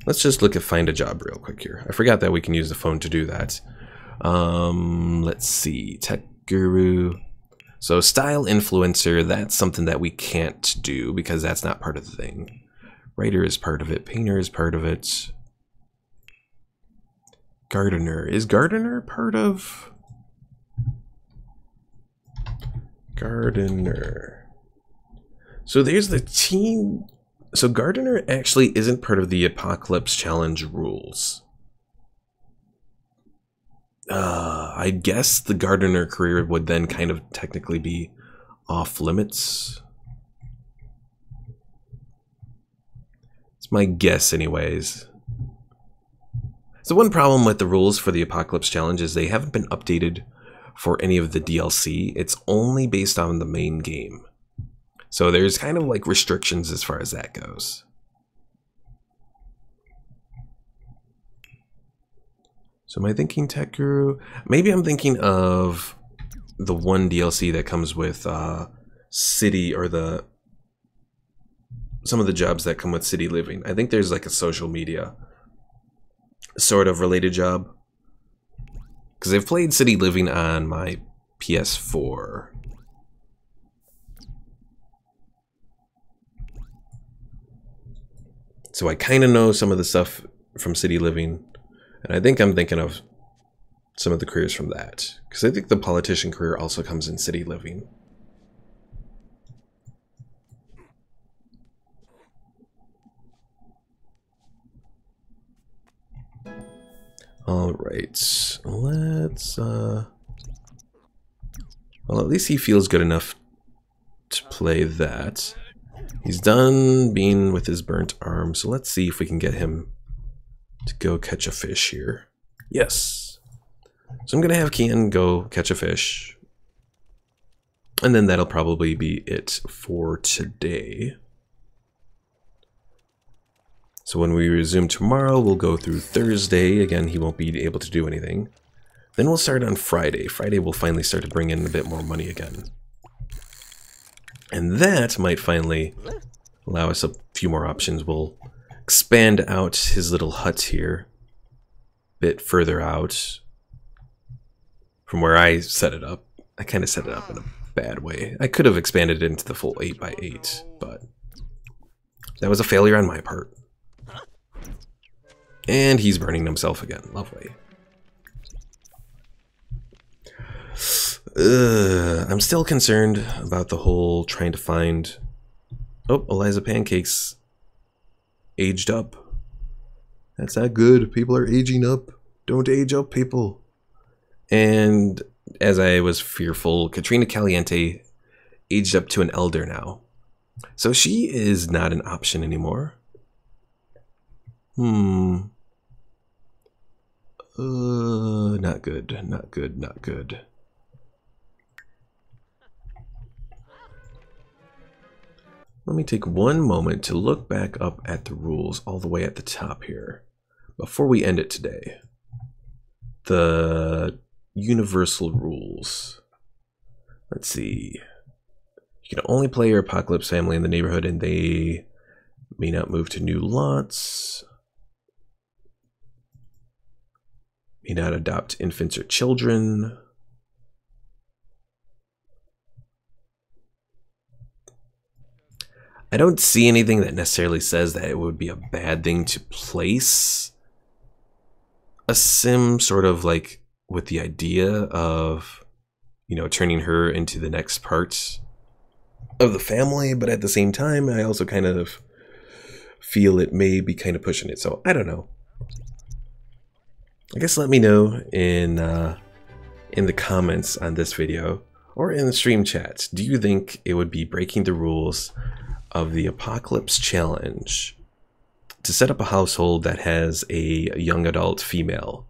Let's just look at find a job real quick here. I forgot that we can use the phone to do that. Let's see. Tech Guru. So style influencer, that's something that we can't do because that's not part of the thing. Writer is part of it. Painter is part of it. Gardener. Is gardener part of... Gardener. So there's the team... So gardener actually isn't part of the Apocalypse Challenge rules. I guess the gardener career would then kind of technically be off limits. It's my guess anyways. So one problem with the rules for the Apocalypse Challenge is they haven't been updated for any of the DLC. It's only based on the main game. So there's kind of like restrictions as far as that goes. So am I thinking Tech Guru? Maybe I'm thinking of the one DLC that comes with City, or some of the jobs that come with City Living. I think there's like a social media sort of related job. Because I've played City Living on my PS4. So I kind of know some of the stuff from City Living. And I think I'm thinking of some of the careers from that. Because I think the politician career also comes in City Living. Alright. Let's... Well, at least he feels good enough to play that. He's done being with his burnt arm, so let's see if we can get him to go catch a fish here. Yes. So I'm going to have Keon go catch a fish. And then that'll probably be it for today. So when we resume tomorrow, we'll go through Thursday. Again, he won't be able to do anything. Then we'll start on Friday. Friday we'll finally start to bring in a bit more money again. And that might finally allow us a few more options. We'll expand out his little hut here a bit further out from where I set it up. I kind of set it up in a bad way. I could have expanded it into the full 8x8, but that was a failure on my part. And he's burning himself again. Lovely. I'm still concerned about the whole trying to find... Oh, Eliza Pancake's aged up. That's not good. People are aging up. Don't age up, people. And as I was fearful, Katrina Caliente aged up to an elder now. So she is not an option anymore. Not good, not good, not good. Let me take one moment to look back up at the rules all the way at the top here before we end it today. The universal rules. Let's see. You can only play your Apocalypse family in the neighborhood, and they may not move to new lots. May not adopt infants or children. I don't see anything that necessarily says that it would be a bad thing to place a sim sort of like with the idea of, you know, turning her into the next part of the family, but at the same time, I also kind of feel it may be kind of pushing it. So I don't know. I guess let me know in the comments on this video or in the stream chats. Do you think it would be breaking the rules of the Apocalypse Challenge to set up a household that has a young adult female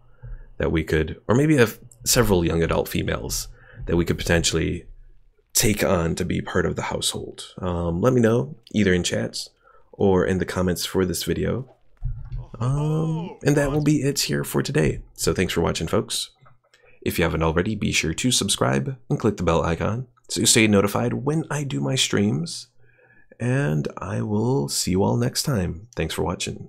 that we could, or maybe have several young adult females that we could potentially take on to be part of the household? Let me know either in chats or in the comments for this video. And that will be it here for today. So thanks for watching, folks. If you haven't already, be sure to subscribe and click the bell icon so you stay notified when I do my streams. And I will see you all next time. Thanks for watching.